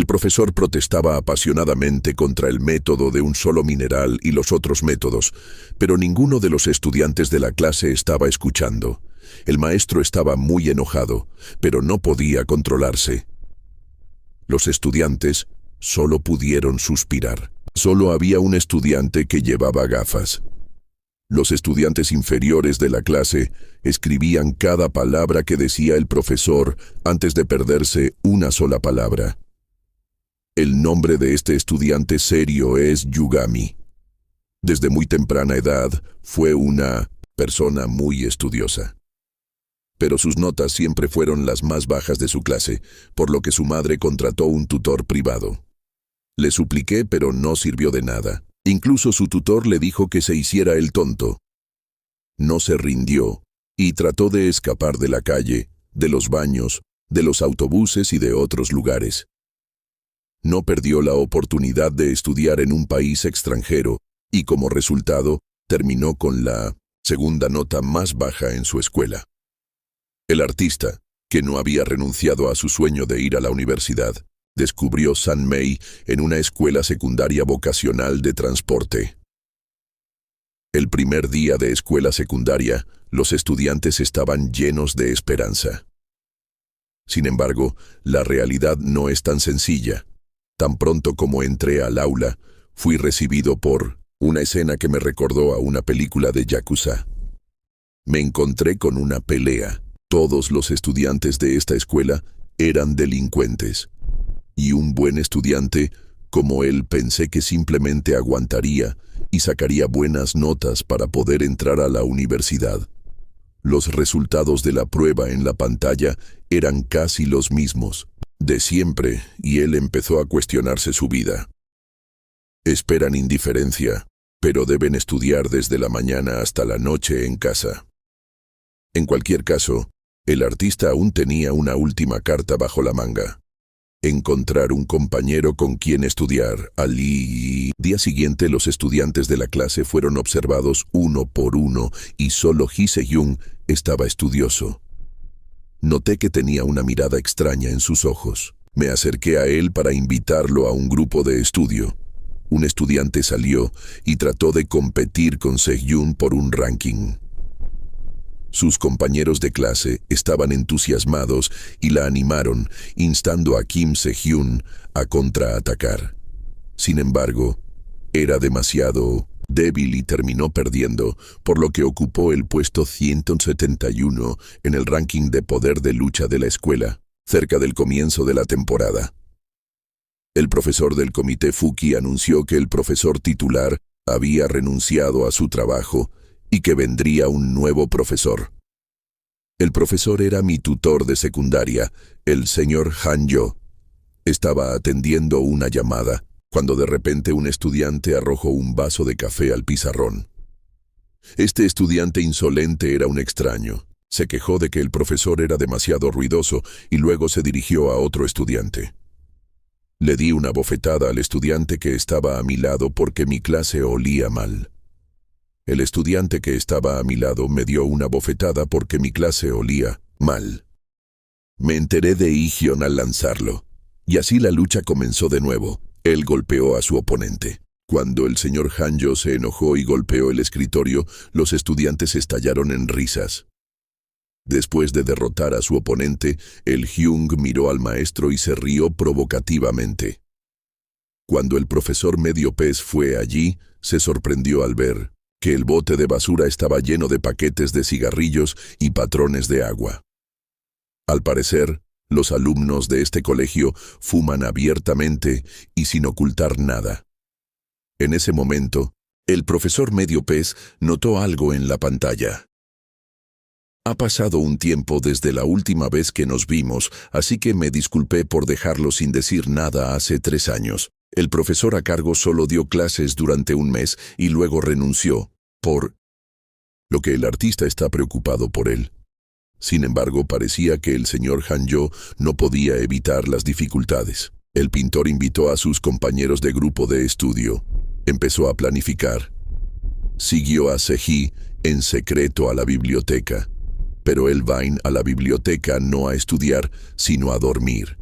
El profesor protestaba apasionadamente contra el método de un solo mineral y los otros métodos, pero ninguno de los estudiantes de la clase estaba escuchando. El maestro estaba muy enojado, pero no podía controlarse. Los estudiantes solo pudieron suspirar. Solo había un estudiante que llevaba gafas. Los estudiantes inferiores de la clase escribían cada palabra que decía el profesor antes de perderse una sola palabra. El nombre de este estudiante serio es Yugami. Desde muy temprana edad fue una persona muy estudiosa. Pero sus notas siempre fueron las más bajas de su clase, por lo que su madre contrató un tutor privado. Le supliqué, pero no sirvió de nada. Incluso su tutor le dijo que se hiciera el tonto. No se rindió y trató de escapar de la calle, de los baños, de los autobuses y de otros lugares. No perdió la oportunidad de estudiar en un país extranjero y como resultado terminó con la segunda nota más baja en su escuela. El artista, que no había renunciado a su sueño de ir a la universidad, descubrió San Mei en una escuela secundaria vocacional de transporte. El primer día de escuela secundaria, los estudiantes estaban llenos de esperanza. Sin embargo, la realidad no es tan sencilla. Tan pronto como entré al aula, fui recibido por una escena que me recordó a una película de Yakuza. Me encontré con una pelea. Todos los estudiantes de esta escuela eran delincuentes. Y un buen estudiante, como él, pensé que simplemente aguantaría y sacaría buenas notas para poder entrar a la universidad. Los resultados de la prueba en la pantalla eran casi los mismos, de siempre, y él empezó a cuestionarse su vida. Esperan indiferencia, pero deben estudiar desde la mañana hasta la noche en casa. En cualquier caso, el artista aún tenía una última carta bajo la manga. Encontrar un compañero con quien estudiar. Al día siguiente, los estudiantes de la clase fueron observados uno por uno y solo Hee Se-hyun estaba estudioso. Noté que tenía una mirada extraña en sus ojos. Me acerqué a él para invitarlo a un grupo de estudio. Un estudiante salió y trató de competir con Se-hyun por un ranking. Sus compañeros de clase estaban entusiasmados y la animaron, instando a Kim Se-hyun a contraatacar. Sin embargo, era demasiado débil y terminó perdiendo, por lo que ocupó el puesto 171 en el ranking de poder de lucha de la escuela, cerca del comienzo de la temporada. El profesor del comité Fuki anunció que el profesor titular había renunciado a su trabajo y que vendría un nuevo profesor. El profesor era mi tutor de secundaria, el señor Han-yo. Estaba atendiendo una llamada, cuando de repente un estudiante arrojó un vaso de café al pizarrón. Este estudiante insolente era un extraño. Se quejó de que el profesor era demasiado ruidoso y luego se dirigió a otro estudiante. Le di una bofetada al estudiante que estaba a mi lado porque mi clase olía mal. El estudiante que estaba a mi lado me dio una bofetada porque mi clase olía mal. Me enteré de Lee-hyun al lanzarlo, y así la lucha comenzó de nuevo. Él golpeó a su oponente. Cuando el señor Han-yo se enojó y golpeó el escritorio, los estudiantes estallaron en risas. Después de derrotar a su oponente, el Hyung miró al maestro y se rió provocativamente. Cuando el profesor Medio Pez fue allí, se sorprendió al ver que el bote de basura estaba lleno de paquetes de cigarrillos y patrones de agua. Al parecer, los alumnos de este colegio fuman abiertamente y sin ocultar nada. En ese momento, el profesor Medio Pez notó algo en la pantalla. Ha pasado un tiempo desde la última vez que nos vimos, así que me disculpé por dejarlo sin decir nada hace 3 años. El profesor a cargo solo dio clases durante un mes y luego renunció, por lo que el artista está preocupado por él. Sin embargo, parecía que el señor Han-yo no podía evitar las dificultades. El pintor invitó a sus compañeros de grupo de estudio. Empezó a planificar. Siguió a Se-hee en secreto a la biblioteca, pero él va a la biblioteca no a estudiar, sino a dormir.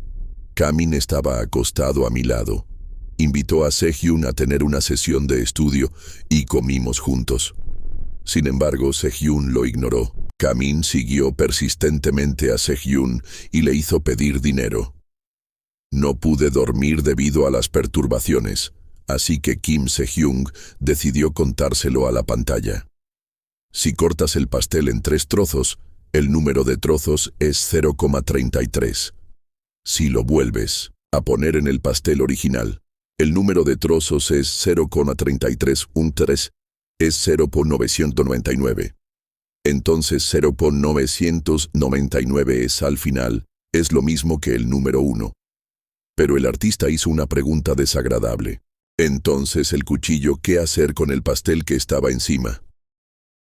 Kamin estaba acostado a mi lado. Invitó a Sejun a tener una sesión de estudio y comimos juntos. Sin embargo, Sejun lo ignoró. Kamin siguió persistentemente a Sejun y le hizo pedir dinero. No pude dormir debido a las perturbaciones, así que Kim Se-hyung decidió contárselo a la pantalla. Si cortas el pastel en 3 trozos, el número de trozos es 0,33. Si lo vuelves a poner en el pastel original, el número de trozos es 0,3313, es 0,999. Entonces 0,999 es al final, es lo mismo que el número 1. Pero el artista hizo una pregunta desagradable. Entonces el cuchillo, ¿qué hacer con el pastel que estaba encima?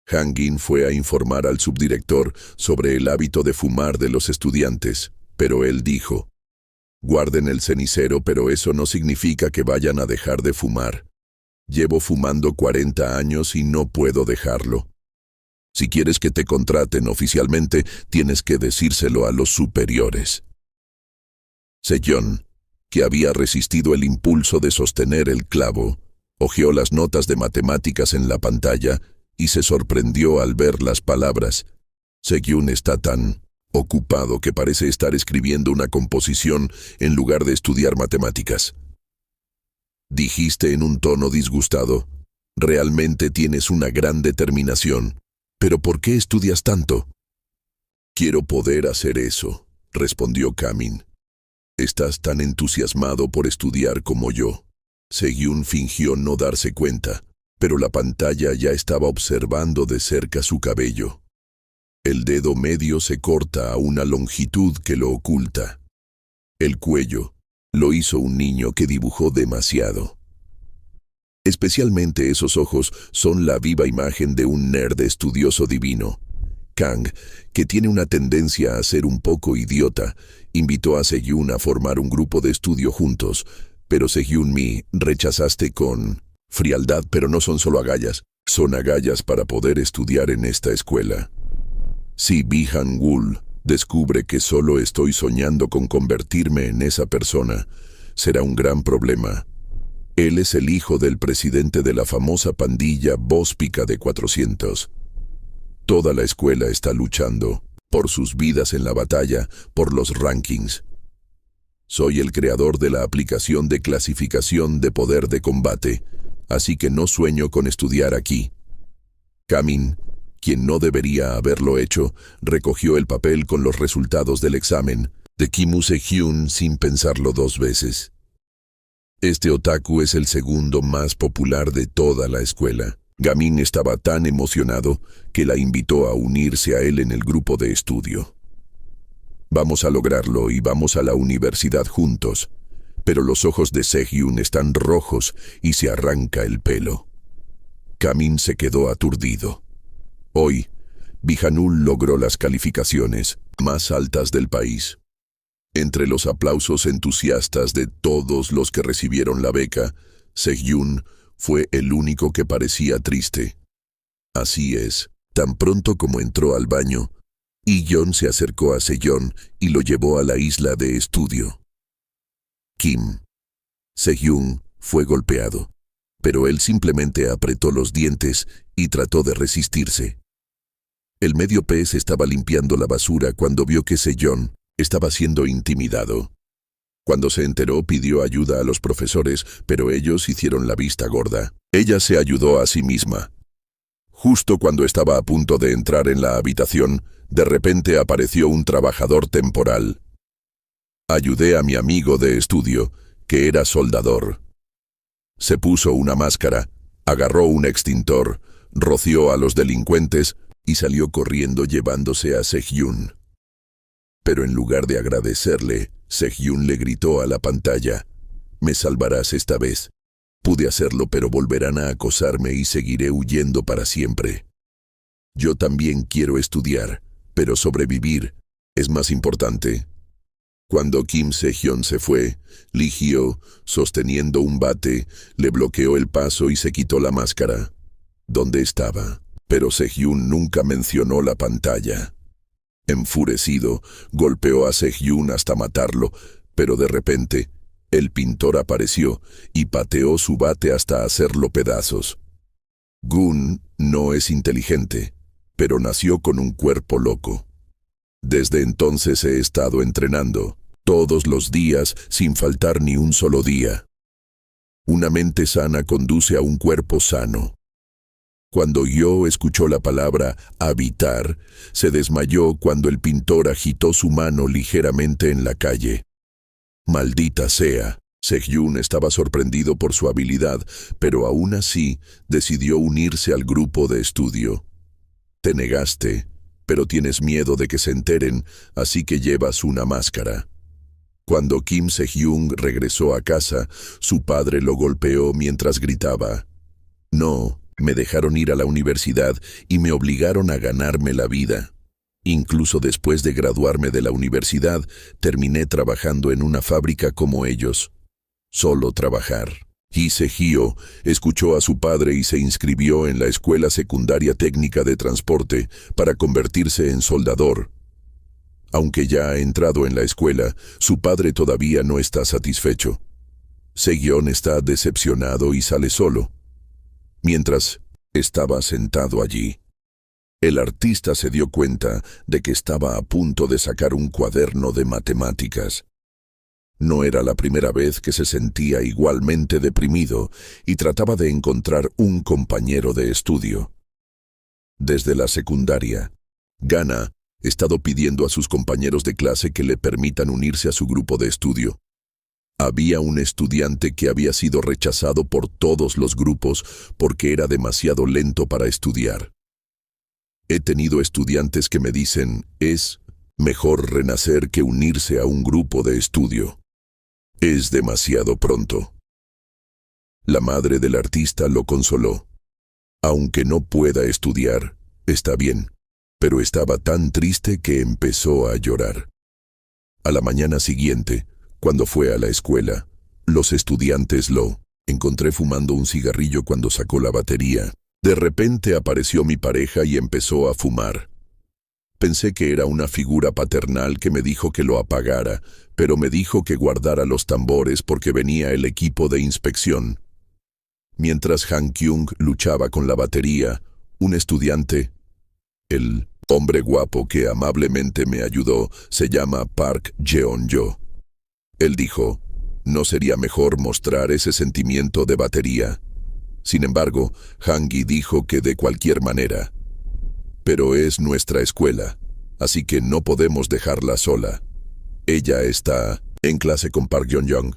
Hangin fue a informar al subdirector sobre el hábito de fumar de los estudiantes, pero él dijo: guarden el cenicero, pero eso no significa que vayan a dejar de fumar. Llevo fumando 40 años y no puedo dejarlo. Si quieres que te contraten oficialmente, tienes que decírselo a los superiores. Sejong, que había resistido el impulso de sostener el clavo, hojeó las notas de matemáticas en la pantalla y se sorprendió al ver las palabras. Sejong está tan ocupado que parece estar escribiendo una composición en lugar de estudiar matemáticas. Dijiste en un tono disgustado: realmente tienes una gran determinación, pero ¿por qué estudias tanto? Quiero poder hacer eso, respondió Kamin. Estás tan entusiasmado por estudiar como yo. Sejong fingió no darse cuenta, pero la pantalla ya estaba observando de cerca su cabello. El dedo medio se corta a una longitud que lo oculta. El cuello lo hizo un niño que dibujó demasiado. Especialmente esos ojos son la viva imagen de un nerd estudioso divino. Kang, que tiene una tendencia a ser un poco idiota, invitó a Sejong a formar un grupo de estudio juntos, pero Sejong-mi rechazaste con frialdad. Pero no son solo agallas, son agallas para poder estudiar en esta escuela. Si Bi-han-gul descubre que solo estoy soñando con convertirme en esa persona, será un gran problema. Él es el hijo del presidente de la famosa pandilla Bóspica de 400. Toda la escuela está luchando por sus vidas en la batalla por los rankings. Soy el creador de la aplicación de clasificación de poder de combate, así que no sueño con estudiar aquí. Kamin, quien no debería haberlo hecho, recogió el papel con los resultados del examen de Kim Se-hyun sin pensarlo 2 veces. Este otaku es el segundo más popular de toda la escuela. Gamin estaba tan emocionado que la invitó a unirse a él en el grupo de estudio. Vamos a lograrlo y vamos a la universidad juntos, pero los ojos de Sejong están rojos y se arranca el pelo. Kamin se quedó aturdido. Hoy, Bi-han-gul logró las calificaciones más altas del país. Entre los aplausos entusiastas de todos los que recibieron la beca, Sejong fue el único que parecía triste. Así es, tan pronto como entró al baño, Lee-yeon se acercó a Sejong y lo llevó a la isla de estudio. Kim Se-hyung fue golpeado, pero él simplemente apretó los dientes y trató de resistirse. El medio pez estaba limpiando la basura cuando vio que Sejong estaba siendo intimidado. Cuando se enteró, pidió ayuda a los profesores, pero ellos hicieron la vista gorda. Ella se ayudó a sí misma. Justo cuando estaba a punto de entrar en la habitación, de repente apareció un trabajador temporal. Ayudé a mi amigo de estudio, que era soldador. Se puso una máscara, agarró un extintor, roció a los delincuentes y salió corriendo llevándose a Sejong. Pero en lugar de agradecerle, Sejong le gritó a la pantalla: «Me salvarás esta vez. Pude hacerlo, pero volverán a acosarme y seguiré huyendo para siempre. Yo también quiero estudiar, pero sobrevivir es más importante». Cuando Kim Se-hyun se fue, Lee-hyo, sosteniendo un bate, le bloqueó el paso y se quitó la máscara. ¿Dónde estaba? Pero Sejong nunca mencionó la pantalla. Enfurecido, golpeó a Sejong hasta matarlo, Pero de repente, el pintor apareció y pateó su bate hasta hacerlo pedazos. Gun no es inteligente, pero nació con un cuerpo loco. Desde entonces he estado entrenando, todos los días, sin faltar ni un solo día. Una mente sana conduce a un cuerpo sano. Cuando Yo escuchó la palabra habitar, se desmayó cuando el pintor agitó su mano ligeramente en la calle. Maldita sea. Sejun estaba sorprendido por su habilidad, pero aún así decidió unirse al grupo de estudio. Te negaste, pero tienes miedo de que se enteren, así que llevas una máscara. Cuando Kim Sejun regresó a casa, su padre lo golpeó mientras gritaba: «No, me dejaron ir a la universidad y me obligaron a ganarme la vida. Incluso después de graduarme de la universidad, terminé trabajando en una fábrica como ellos. Solo trabajar». Hee Se-hyo escuchó a su padre y se inscribió en la Escuela Secundaria Técnica de Transporte para convertirse en soldador. Aunque ya ha entrado en la escuela, su padre todavía no está satisfecho. Sejun está decepcionado y sale solo. Mientras estaba sentado allí, el artista se dio cuenta de que estaba a punto de sacar un cuaderno de matemáticas. No era la primera vez que se sentía igualmente deprimido y trataba de encontrar un compañero de estudio. Desde la secundaria, Gana ha estado pidiendo a sus compañeros de clase que le permitan unirse a su grupo de estudio. Había un estudiante que había sido rechazado por todos los grupos porque era demasiado lento para estudiar. He tenido estudiantes que me dicen, es mejor renacer que unirse a un grupo de estudio. Es demasiado pronto. La madre del artista lo consoló. Aunque no pueda estudiar, está bien, pero estaba tan triste que empezó a llorar. A la mañana siguiente, cuando fue a la escuela, los estudiantes lo encontré fumando un cigarrillo cuando sacó la batería. De repente apareció mi pareja y empezó a fumar. Pensé que era una figura paternal que me dijo que lo apagara, pero me dijo que guardara los tambores porque venía el equipo de inspección. Mientras Han Kyung luchaba con la batería, un estudiante, el hombre guapo que amablemente me ayudó, se llama Park Jeon-jo. Él dijo, ¿no sería mejor mostrar ese sentimiento de batería? Sin embargo, Han-gi dijo que de cualquier manera. Pero es nuestra escuela, así que no podemos dejarla sola. Ella está en clase con Park Jeon-jong.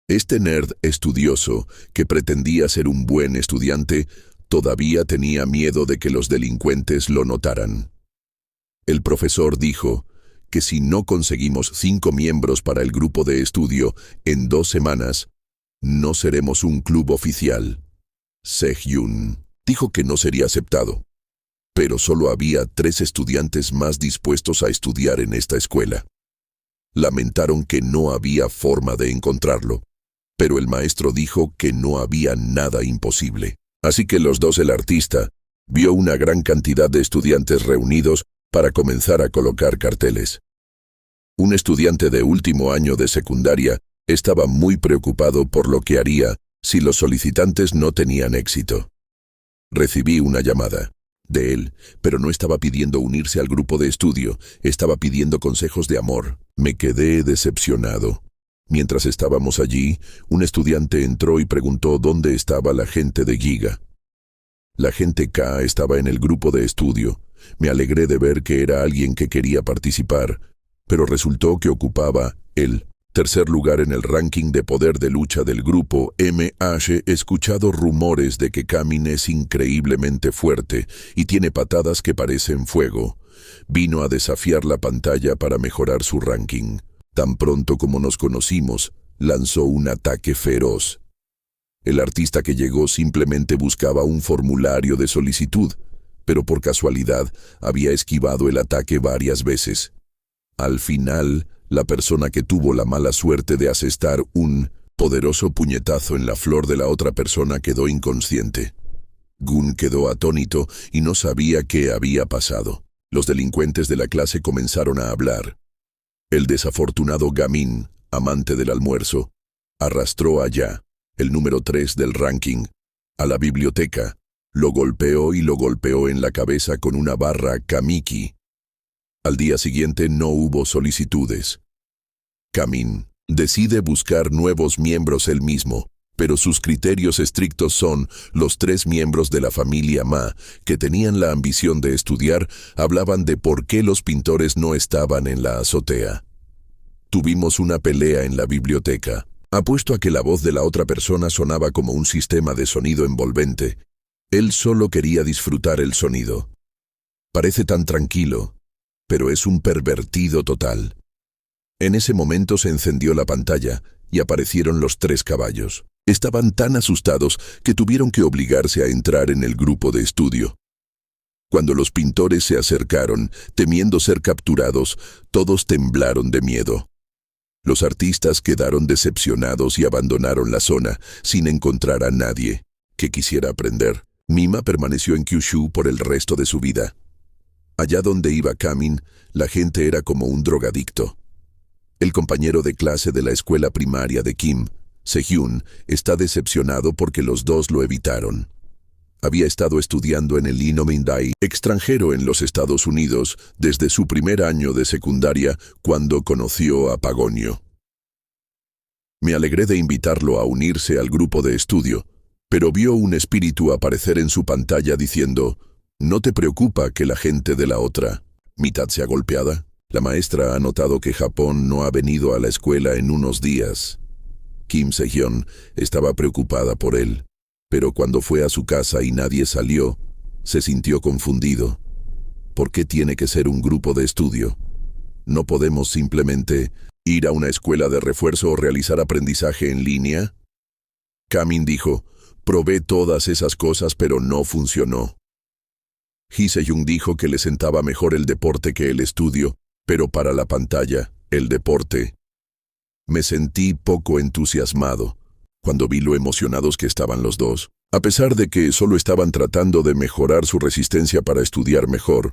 Este nerd estudioso, que pretendía ser un buen estudiante, todavía tenía miedo de que los delincuentes lo notaran. El profesor dijo que si no conseguimos 5 miembros para el grupo de estudio en 2 semanas, no seremos un club oficial. Sejun dijo que no sería aceptado. Pero solo había 3 estudiantes más dispuestos a estudiar en esta escuela. Lamentaron que no había forma de encontrarlo, pero el maestro dijo que no había nada imposible. Así que el artista, vio una gran cantidad de estudiantes reunidos para comenzar a colocar carteles. Un estudiante de último año de secundaria estaba muy preocupado por lo que haría si los solicitantes no tenían éxito. Recibí una llamada de él, pero no estaba pidiendo unirse al grupo de estudio, estaba pidiendo consejos de amor. Me quedé decepcionado. Mientras estábamos allí, un estudiante entró y preguntó dónde estaba la gente de Giga. La gente K estaba en el grupo de estudio. Me alegré de ver que era alguien que quería participar, pero resultó que ocupaba el tercer lugar en el ranking de poder de lucha del grupo MH. He escuchado rumores de que Kamin es increíblemente fuerte y tiene patadas que parecen fuego. Vino a desafiar la pantalla para mejorar su ranking. Tan pronto como nos conocimos, lanzó un ataque feroz. El artista que llegó simplemente buscaba un formulario de solicitud, pero por casualidad había esquivado el ataque varias veces. Al final, la persona que tuvo la mala suerte de asestar un poderoso puñetazo en la flor de la otra persona quedó inconsciente. Gun quedó atónito y no sabía qué había pasado. Los delincuentes de la clase comenzaron a hablar. El desafortunado Gamin, amante del almuerzo, arrastró allá, el número 3 del ranking, a la biblioteca, lo golpeó y lo golpeó en la cabeza con una barra Kamiki. Al día siguiente no hubo solicitudes. Gamin decide buscar nuevos miembros él mismo, pero sus criterios estrictos son los 3 miembros de la familia Ma, que tenían la ambición de estudiar, hablaban de por qué los pintores no estaban en la azotea. Tuvimos una pelea en la biblioteca. Apuesto a que la voz de la otra persona sonaba como un sistema de sonido envolvente. Él solo quería disfrutar el sonido. Parece tan tranquilo, pero es un pervertido total. En ese momento se encendió la pantalla y aparecieron los 3 caballos. Estaban tan asustados que tuvieron que obligarse a entrar en el grupo de estudio. Cuando los pintores se acercaron, temiendo ser capturados, todos temblaron de miedo. Los artistas quedaron decepcionados y abandonaron la zona, sin encontrar a nadie que quisiera aprender. Mima permaneció en Kyushu por el resto de su vida. Allá donde iba Gamin, la gente era como un drogadicto. El compañero de clase de la escuela primaria de Kim, Sehyun, está decepcionado porque los dos lo evitaron. Había estado estudiando en el Innomindai, extranjero en los Estados Unidos, desde su primer año de secundaria cuando conoció a Pagonio. Me alegré de invitarlo a unirse al grupo de estudio, pero vio un espíritu aparecer en su pantalla diciendo, «¿No te preocupa que la gente de la otra mitad sea golpeada?» La maestra ha notado que Japón no ha venido a la escuela en unos días. Kim Sehyun estaba preocupada por él, pero cuando fue a su casa y nadie salió, se sintió confundido. ¿Por qué tiene que ser un grupo de estudio? ¿No podemos simplemente ir a una escuela de refuerzo o realizar aprendizaje en línea? Gamin dijo, probé todas esas cosas pero no funcionó. Hee Se-young dijo que le sentaba mejor el deporte que el estudio, pero para la pantalla, el deporte. Me sentí poco entusiasmado cuando vi lo emocionados que estaban los dos, a pesar de que solo estaban tratando de mejorar su resistencia para estudiar mejor.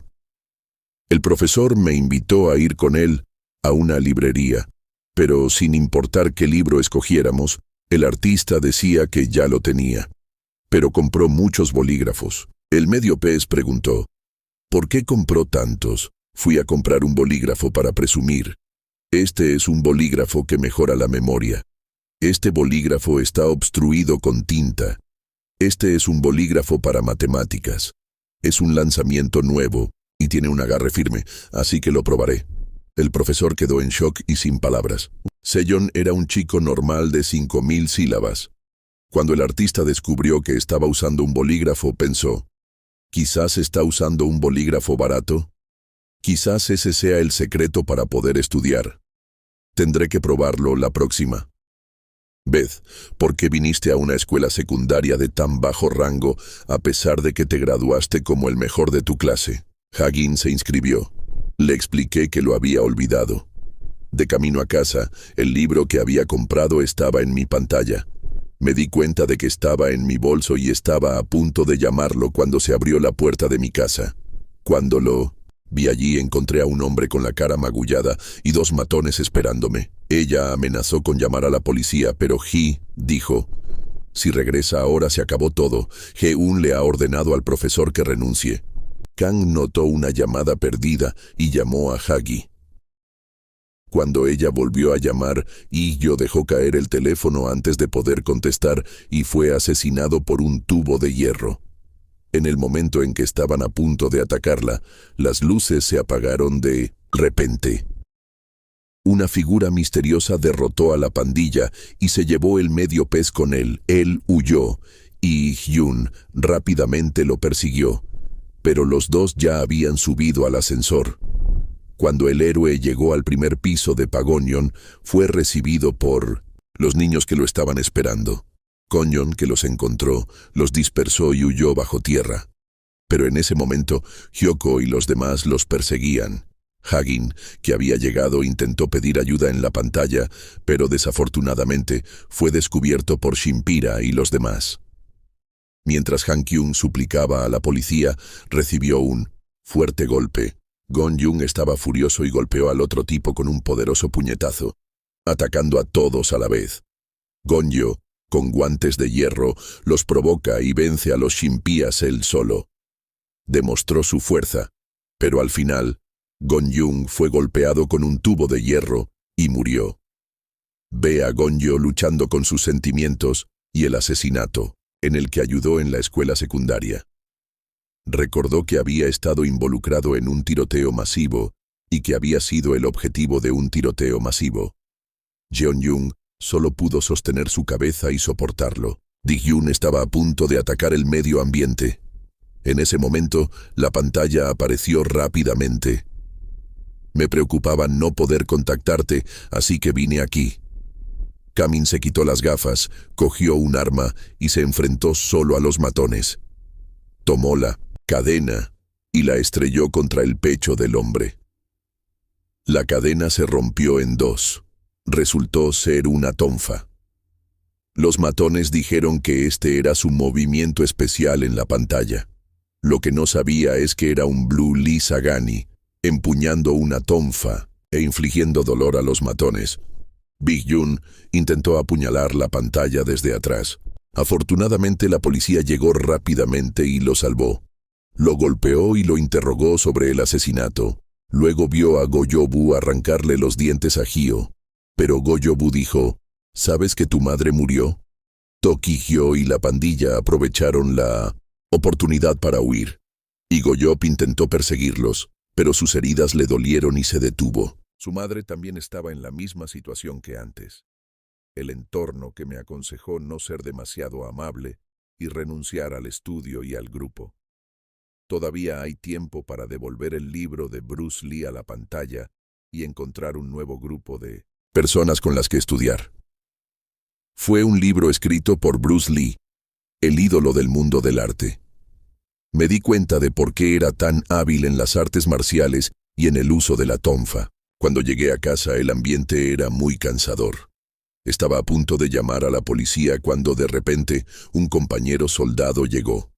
El profesor me invitó a ir con él a una librería, pero sin importar qué libro escogiéramos, el artista decía que ya lo tenía, pero compró muchos bolígrafos. El medio pez preguntó, ¿por qué compró tantos? Fui a comprar un bolígrafo para presumir. Este es un bolígrafo que mejora la memoria. Este bolígrafo está obstruido con tinta. Este es un bolígrafo para matemáticas. Es un lanzamiento nuevo y tiene un agarre firme, así que lo probaré. El profesor quedó en shock y sin palabras. Sehyun era un chico normal de 5000 sílabas. Cuando el artista descubrió que estaba usando un bolígrafo, pensó, ¿quizás está usando un bolígrafo barato? Quizás ese sea el secreto para poder estudiar. Tendré que probarlo la próxima. Beth, ¿por qué viniste a una escuela secundaria de tan bajo rango a pesar de que te graduaste como el mejor de tu clase? Hagin se inscribió. Le expliqué que lo había olvidado. De camino a casa, el libro que había comprado estaba en mi pantalla. Me di cuenta de que estaba en mi bolso y estaba a punto de llamarlo cuando se abrió la puerta de mi casa. Cuando lo vi allí, encontré a un hombre con la cara magullada y 2 matones esperándome. Ella amenazó con llamar a la policía, pero Hee dijo, si regresa ahora se acabó todo. Heun le ha ordenado al profesor que renuncie. Kang notó una llamada perdida y llamó a Hagi. Cuando ella volvió a llamar, Ih-yo dejó caer el teléfono antes de poder contestar y fue asesinado por un tubo de hierro. En el momento en que estaban a punto de atacarla, las luces se apagaron de repente. Una figura misteriosa derrotó a la pandilla y se llevó el medio pez con él. Él huyó y Hyun rápidamente lo persiguió, pero los dos ya habían subido al ascensor. Cuando el héroe llegó al primer piso de Pagonyon, fue recibido por los niños que lo estaban esperando. Konyon, que los encontró, los dispersó y huyó bajo tierra. Pero en ese momento, Hyoko y los demás los perseguían. Hagin, que había llegado, intentó pedir ayuda en la pantalla, pero desafortunadamente fue descubierto por Shinpira y los demás. Mientras Han Kyung suplicaba a la policía, recibió un fuerte golpe Gon-jung estaba furioso y golpeó al otro tipo con un poderoso puñetazo, atacando a todos a la vez. Gon-yo, con guantes de hierro, los provoca y vence a los Shinpías él solo. Demostró su fuerza, pero al final, Gon-jung fue golpeado con un tubo de hierro y murió. Ve a Gon-yo luchando con sus sentimientos y el asesinato, en el que ayudó en la escuela secundaria. Recordó que había estado involucrado en un tiroteo masivo y que había sido el objetivo de un tiroteo masivo. Jeon-jung solo pudo sostener su cabeza y soportarlo. Di-hyun estaba a punto de atacar el medio ambiente. En ese momento, la pantalla apareció rápidamente. Me preocupaba no poder contactarte, así que vine aquí. Kamin se quitó las gafas, cogió un arma y se enfrentó solo a los matones. Tomó la cadena y la estrelló contra el pecho del hombre. La cadena se rompió en dos. Resultó ser una tonfa. Los matones dijeron que este era su movimiento especial en la pantalla. Lo que no sabía es que era un Blue Lee Sagani, empuñando una tonfa e infligiendo dolor a los matones. Big Jun intentó apuñalar la pantalla desde atrás. Afortunadamente la policía llegó rápidamente y lo salvó. Lo golpeó y lo interrogó sobre el asesinato. Luego vio a Go-yobu arrancarle los dientes a Hyo. Pero Go-yobu dijo, ¿sabes que tu madre murió? Toki-hyo y la pandilla aprovecharon la oportunidad para huir. Y Go-yob intentó perseguirlos, pero sus heridas le dolieron y se detuvo. Su madre también estaba en la misma situación que antes. El entorno que me aconsejó no ser demasiado amable y renunciar al estudio y al grupo. Todavía hay tiempo para devolver el libro de Bruce Lee a la pantalla y encontrar un nuevo grupo de personas con las que estudiar. Fue un libro escrito por Bruce Lee, el ídolo del mundo del arte. Me di cuenta de por qué era tan hábil en las artes marciales y en el uso de la tonfa. Cuando llegué a casa el ambiente era muy cansador. Estaba a punto de llamar a la policía cuando de repente un compañero soldado llegó.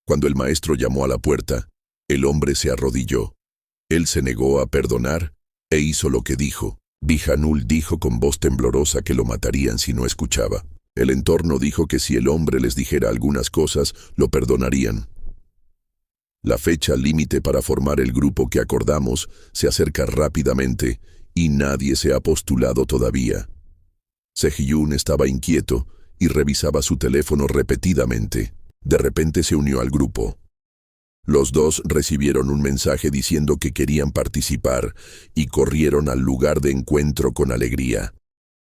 Cuando el maestro llamó a la puerta, el hombre se arrodilló. Él se negó a perdonar e hizo lo que dijo. Bijanul dijo con voz temblorosa que lo matarían si no escuchaba. El entorno dijo que si el hombre les dijera algunas cosas, lo perdonarían. La fecha límite para formar el grupo que acordamos se acerca rápidamente y nadie se ha postulado todavía. Sehiyun estaba inquieto y revisaba su teléfono repetidamente. De repente se unió al grupo. Los dos recibieron un mensaje diciendo que querían participar y corrieron al lugar de encuentro con alegría.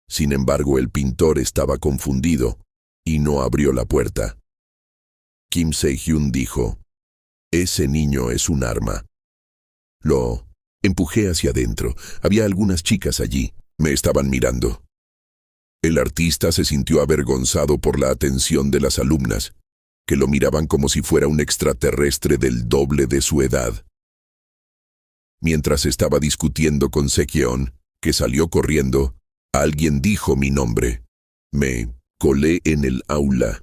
Sin embargo, el pintor estaba confundido y no abrió la puerta. Kim Se-hyun dijo, «Ese niño es un arma». Lo empujé hacia adentro. Había algunas chicas allí. Me estaban mirando. El artista se sintió avergonzado por la atención de las alumnas, que lo miraban como si fuera un extraterrestre del doble de su edad. Mientras estaba discutiendo con Sekyeon, que salió corriendo, alguien dijo mi nombre. Me colé en el aula.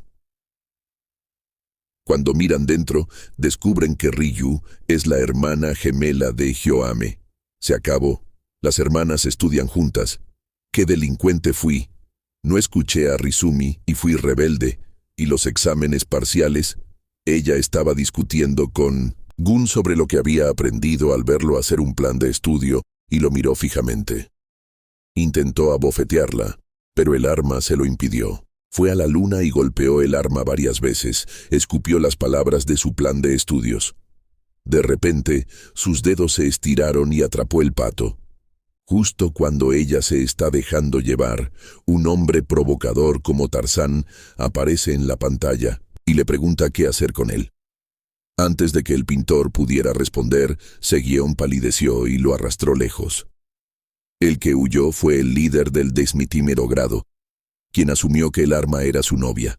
Cuando miran dentro, descubren que Ryu es la hermana gemela de Hyoame. Se acabó. Las hermanas estudian juntas. ¿Qué delincuente fui? No escuché a Rizumi y fui rebelde. Y los exámenes parciales, ella estaba discutiendo con Gun sobre lo que había aprendido al verlo hacer un plan de estudio y lo miró fijamente. Intentó abofetearla, pero el arma se lo impidió. Fue a la luna y golpeó el arma varias veces, escupió las palabras de su plan de estudios. De repente, sus dedos se estiraron y atrapó el pato. Justo cuando ella se está dejando llevar, un hombre provocador como Tarzán aparece en la pantalla y le pregunta qué hacer con él. Antes de que el pintor pudiera responder, Segyeon palideció y lo arrastró lejos. El que huyó fue el líder del 11º grado, quien asumió que el arma era su novia.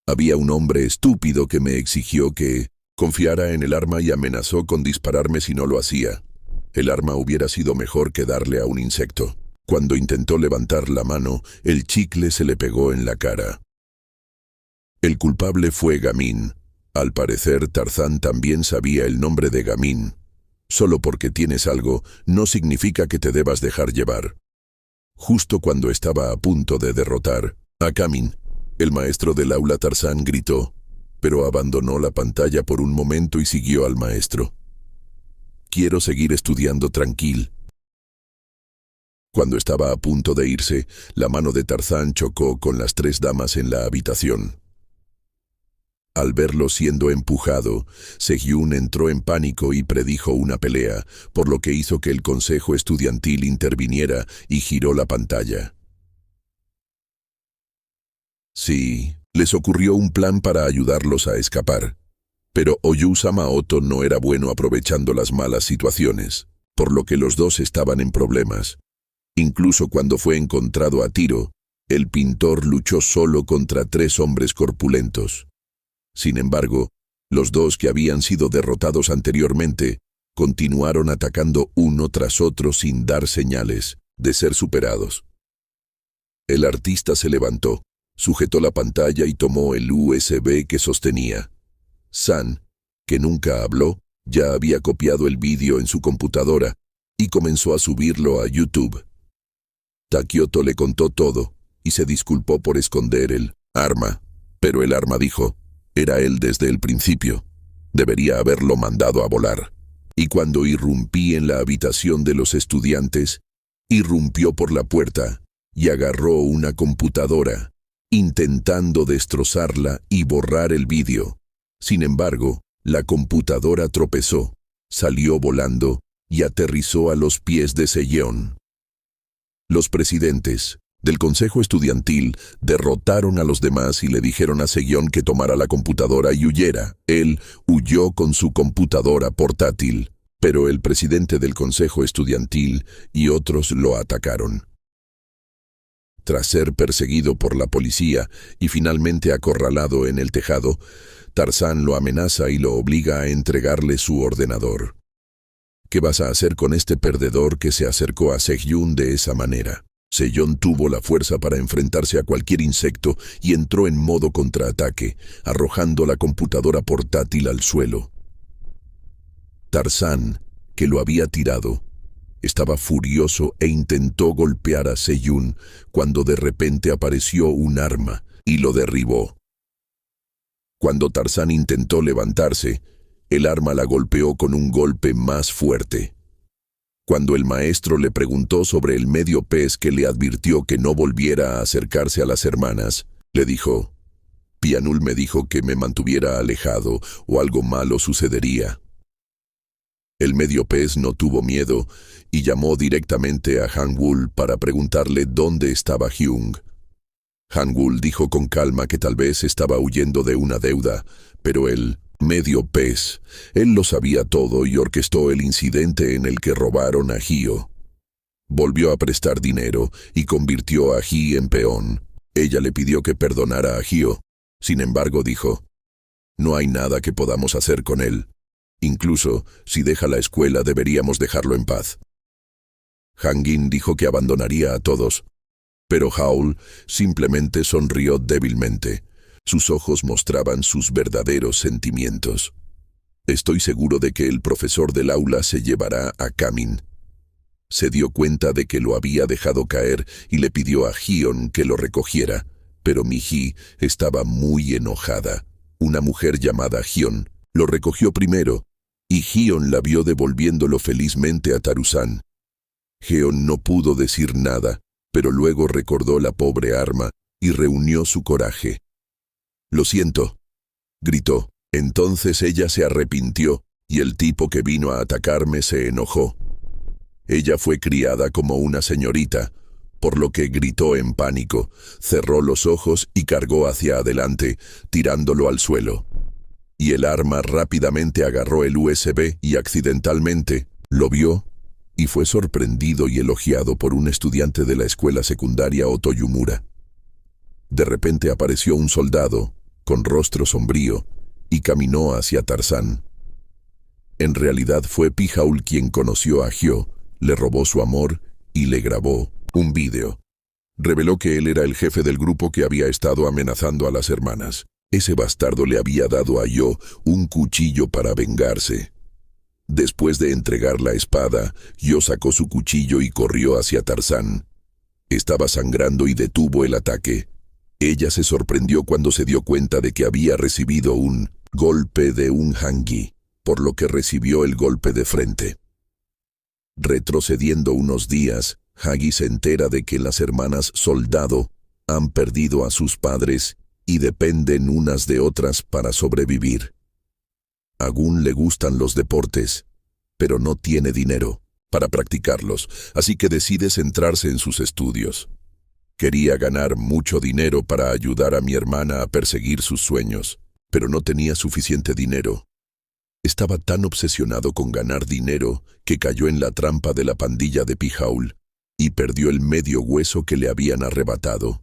Había un hombre estúpido que me exigió que confiara en el arma y amenazó con dispararme si no lo hacía. El arma hubiera sido mejor que darle a un insecto. Cuando intentó levantar la mano, el chicle se le pegó en la cara. El culpable fue Gamin. Al parecer, Tarzán también sabía el nombre de Gamin. Solo porque tienes algo, no significa que te debas dejar llevar. Justo cuando estaba a punto de derrotar a Kamin, el maestro del aula Tarzán gritó, pero abandonó la pantalla por un momento y siguió al maestro. Quiero seguir estudiando tranquilo. Cuando estaba a punto de irse, la mano de Tarzán chocó con las 3 damas en la habitación. Al verlo siendo empujado, Sejun entró en pánico y predijo una pelea, por lo que hizo que el consejo estudiantil interviniera y giró la pantalla. Sí, les ocurrió un plan para ayudarlos a escapar. Pero Oyusama Oto no era bueno aprovechando las malas situaciones, por lo que los dos estaban en problemas. Incluso cuando fue encontrado a tiro, el pintor luchó solo contra 3 hombres corpulentos. Sin embargo, los 2 que habían sido derrotados anteriormente continuaron atacando uno tras otro sin dar señales de ser superados. El artista se levantó, sujetó la pantalla y tomó el USB que sostenía. San, que nunca habló, ya había copiado el vídeo en su computadora y comenzó a subirlo a YouTube. Takioto le contó todo y se disculpó por esconder el arma, pero el arma dijo, era él desde el principio. Debería haberlo mandado a volar. Y cuando irrumpí en la habitación de los estudiantes, irrumpió por la puerta y agarró una computadora, intentando destrozarla y borrar el vídeo. Sin embargo, la computadora tropezó, salió volando y aterrizó a los pies de Sejun. Los presidentes del consejo estudiantil derrotaron a los demás y le dijeron a Sejun que tomara la computadora y huyera. Él huyó con su computadora portátil, pero el presidente del consejo estudiantil y otros lo atacaron. Tras ser perseguido por la policía y finalmente acorralado en el tejado, Tarzán lo amenaza y lo obliga a entregarle su ordenador. ¿Qué vas a hacer con este perdedor que se acercó a Sejun de esa manera? Sejun tuvo la fuerza para enfrentarse a cualquier insecto y entró en modo contraataque, arrojando la computadora portátil al suelo. Tarzán, que lo había tirado, estaba furioso e intentó golpear a Sejun cuando de repente apareció un arma y lo derribó. Cuando Tarzán intentó levantarse, el arma la golpeó con un golpe más fuerte. Cuando el maestro le preguntó sobre el medio pez que le advirtió que no volviera a acercarse a las hermanas, le dijo, Pianul me dijo que me mantuviera alejado o algo malo sucedería. El medio pez no tuvo miedo y llamó directamente a Hangul para preguntarle dónde estaba Hyung. Hangul dijo con calma que tal vez estaba huyendo de una deuda, pero el medio pez, él lo sabía todo y orquestó el incidente en el que robaron a Hyo. Volvió a prestar dinero y convirtió a Hye en peón. Ella le pidió que perdonara a Hyo. Sin embargo, dijo, no hay nada que podamos hacer con él. Incluso, si deja la escuela, deberíamos dejarlo en paz. Hangin dijo que abandonaría a todos, pero Howl simplemente sonrió débilmente. Sus ojos mostraban sus verdaderos sentimientos. Estoy seguro de que el profesor del aula se llevará a Kamin. Se dio cuenta de que lo había dejado caer y le pidió a Hyun que lo recogiera, pero Mi-hee estaba muy enojada. Una mujer llamada Hyun lo recogió primero, y Hyun la vio devolviéndolo felizmente a Taru-san. Hyun no pudo decir nada, pero luego recordó la pobre arma y reunió su coraje. «Lo siento», gritó. Entonces ella se arrepintió, y el tipo que vino a atacarme se enojó. Ella fue criada como una señorita, por lo que gritó en pánico, cerró los ojos y cargó hacia adelante, tirándolo al suelo. Y el arma rápidamente agarró el USB y accidentalmente lo vio y fue sorprendido y elogiado por un estudiante de la escuela secundaria Otoyumura. De repente apareció un soldado, con rostro sombrío, y caminó hacia Tarzán. En realidad fue Pijaul quien conoció a Hyo, le robó su amor y le grabó un vídeo. Reveló que él era el jefe del grupo que había estado amenazando a las hermanas. Ese bastardo le había dado a Hyo un cuchillo para vengarse. Después de entregar la espada, Yo sacó su cuchillo y corrió hacia Tarzán. Estaba sangrando y detuvo el ataque. Ella se sorprendió cuando se dio cuenta de que había recibido un golpe de un hangui, por lo que recibió el golpe de frente. Retrocediendo unos días, Hagi se entera de que las hermanas Soldado han perdido a sus padres y dependen unas de otras para sobrevivir. A Gun le gustan los deportes, pero no tiene dinero para practicarlos, así que decide centrarse en sus estudios. Quería ganar mucho dinero para ayudar a mi hermana a perseguir sus sueños, pero no tenía suficiente dinero. Estaba tan obsesionado con ganar dinero que cayó en la trampa de la pandilla de Pijaul y perdió el medio hueso que le habían arrebatado.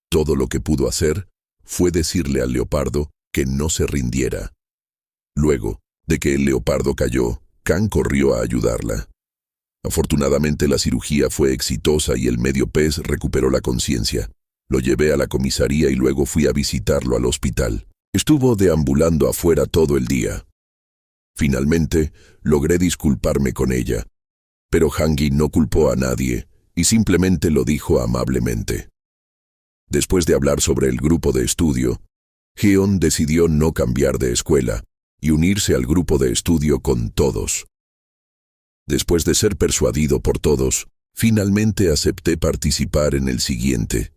Todo lo que pudo hacer fue decirle al leopardo que no se rindiera. Luego de que el leopardo cayó, Khan corrió a ayudarla. Afortunadamente la cirugía fue exitosa y el medio pez recuperó la conciencia. Lo llevé a la comisaría y luego fui a visitarlo al hospital. Estuvo deambulando afuera todo el día. Finalmente, logré disculparme con ella, pero Hangui no culpó a nadie y simplemente lo dijo amablemente. Después de hablar sobre el grupo de estudio, Hyun decidió no cambiar de escuela y unirse al grupo de estudio con todos. Después de ser persuadido por todos, finalmente acepté participar en el siguiente.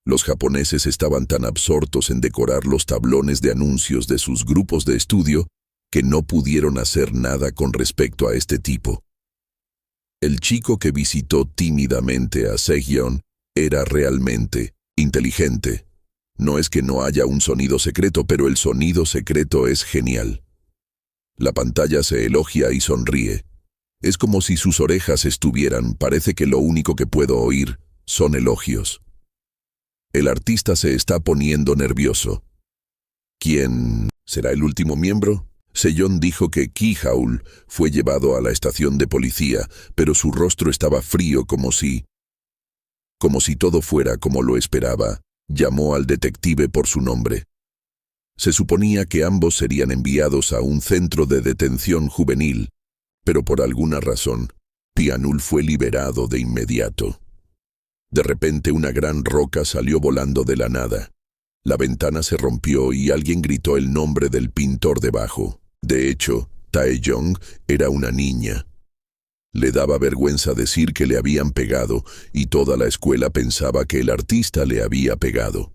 Los japoneses estaban tan absortos en decorar los tablones de anuncios de sus grupos de estudio que no pudieron hacer nada con respecto a este tipo. El chico que visitó tímidamente a Sejyeon era realmente inteligente. No es que no haya un sonido secreto, pero el sonido secreto es genial. La pantalla se elogia y sonríe. Es como si sus orejas estuvieran, parece que lo único que puedo oír son elogios. El artista se está poniendo nervioso. ¿Quién será el último miembro? Sejyeon dijo que Ki-Haul fue llevado a la estación de policía, pero su rostro estaba frío como si todo fuera como lo esperaba. Llamó al detective por su nombre. Se suponía que ambos serían enviados a un centro de detención juvenil, pero por alguna razón, Pianul fue liberado de inmediato. De repente una gran roca salió volando de la nada. La ventana se rompió y alguien gritó el nombre del pintor debajo. De hecho, Taeyong era una niña. Le daba vergüenza decir que le habían pegado y toda la escuela pensaba que el artista le había pegado.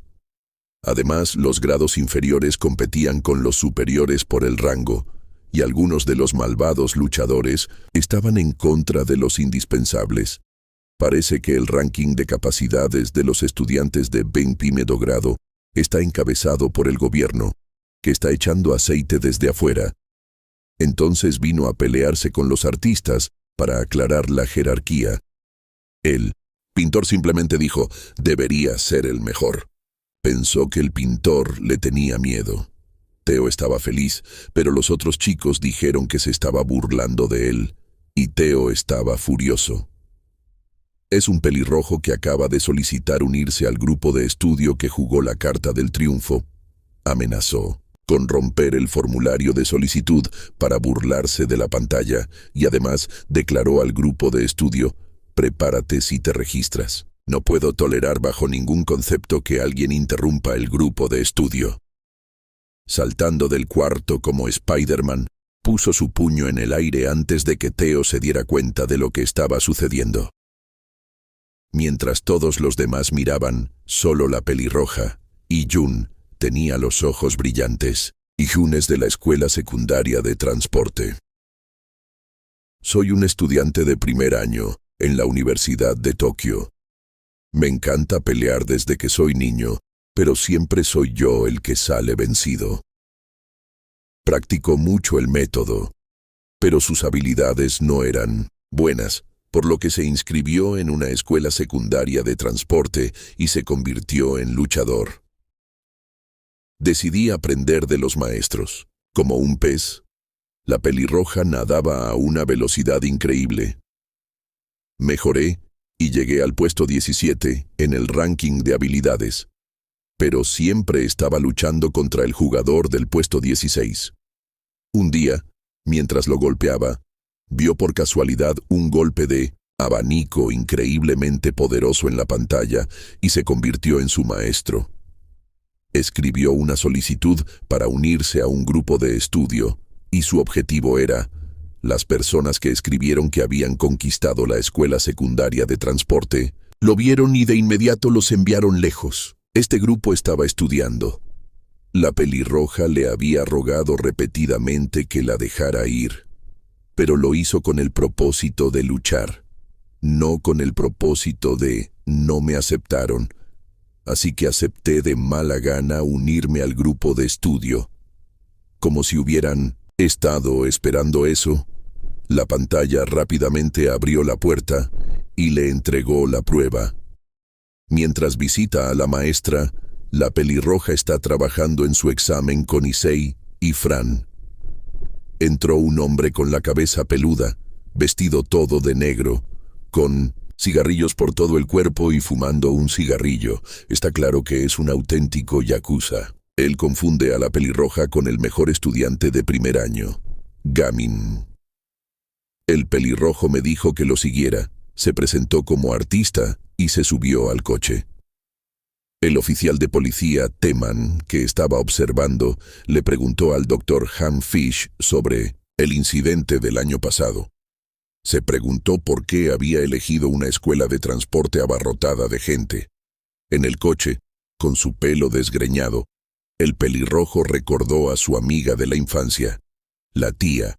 Además, los grados inferiores competían con los superiores por el rango, y algunos de los malvados luchadores estaban en contra de los indispensables. Parece que el ranking de capacidades de los estudiantes de 21º grado está encabezado por el gobierno, que está echando aceite desde afuera. Entonces vino a pelearse con los artistas para aclarar la jerarquía. El pintor simplemente dijo, debería ser el mejor. Pensó que el pintor le tenía miedo. Teo estaba feliz, pero los otros chicos dijeron que se estaba burlando de él, y Teo estaba furioso. Es un pelirrojo que acaba de solicitar unirse al grupo de estudio que jugó la carta del triunfo. Amenazó con romper el formulario de solicitud para burlarse de la pantalla y además declaró al grupo de estudio, prepárate si te registras. No puedo tolerar bajo ningún concepto que alguien interrumpa el grupo de estudio. Saltando del cuarto como Spider-Man, puso su puño en el aire antes de que Teo se diera cuenta de lo que estaba sucediendo. Mientras todos los demás miraban, solo la pelirroja, y Jun, tenía los ojos brillantes, y Jun es de la escuela secundaria de transporte. Soy un estudiante de primer año en la Universidad de Tokio. Me encanta pelear desde que soy niño, pero siempre soy yo el que sale vencido. Practicó mucho el método, pero sus habilidades no eran buenas, por lo que se inscribió en una escuela secundaria de transporte y se convirtió en luchador. Decidí aprender de los maestros. Como un pez, la pelirroja nadaba a una velocidad increíble. Mejoré y llegué al puesto 17 en el ranking de habilidades, pero siempre estaba luchando contra el jugador del puesto 16. Un día, Mientras lo golpeaba, vio por casualidad un golpe de abanico increíblemente poderoso en la pantalla y se convirtió en su maestro. Escribió una solicitud para unirse a un grupo de estudio y su objetivo era: las personas que escribieron que habían conquistado la escuela secundaria de transporte, lo vieron y de inmediato los enviaron lejos. Este grupo estaba estudiando. La pelirroja le había rogado repetidamente que la dejara ir, pero lo hizo con el propósito de luchar, no con el propósito de no me aceptaron, así que acepté de mala gana unirme al grupo de estudio. Como si hubieran estado esperando eso, la pantalla rápidamente abrió la puerta y le entregó la prueba. Mientras visita a la maestra, la pelirroja está trabajando en su examen con Issei y Fran. Entró un hombre con la cabeza peluda, vestido todo de negro, con cigarrillos por todo el cuerpo y fumando un cigarrillo. Está claro que es un auténtico yakuza. Él confunde a la pelirroja con el mejor estudiante de primer año, Gamin. El pelirrojo me dijo que lo siguiera, se presentó como artista y se subió al coche. El oficial de policía, Teman, que estaba observando, le preguntó al Dr. Han Fish sobre el incidente del año pasado. Se preguntó por qué había elegido una escuela de transporte abarrotada de gente. En el coche, con su pelo desgreñado, el pelirrojo recordó a su amiga de la infancia, la tía.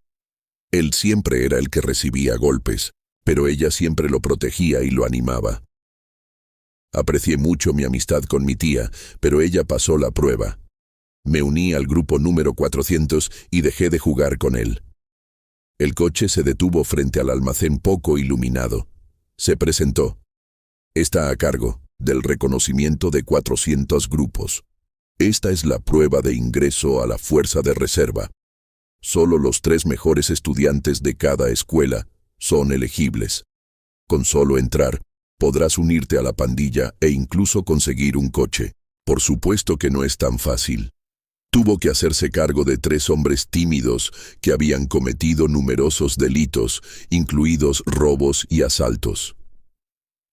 Él siempre era el que recibía golpes, pero ella siempre lo protegía y lo animaba. Aprecié mucho mi amistad con mi tía, pero ella pasó la prueba. Me uní al grupo número 400 y dejé de jugar con él. El coche se detuvo frente al almacén poco iluminado. Se presentó. Está a cargo del reconocimiento de 400 grupos. Esta es la prueba de ingreso a la fuerza de reserva. Solo los 3 mejores estudiantes de cada escuela son elegibles. Con solo entrar, podrás unirte a la pandilla e incluso conseguir un coche. Por supuesto que no es tan fácil. Tuvo que hacerse cargo de 3 hombres tímidos que habían cometido numerosos delitos, incluidos robos y asaltos.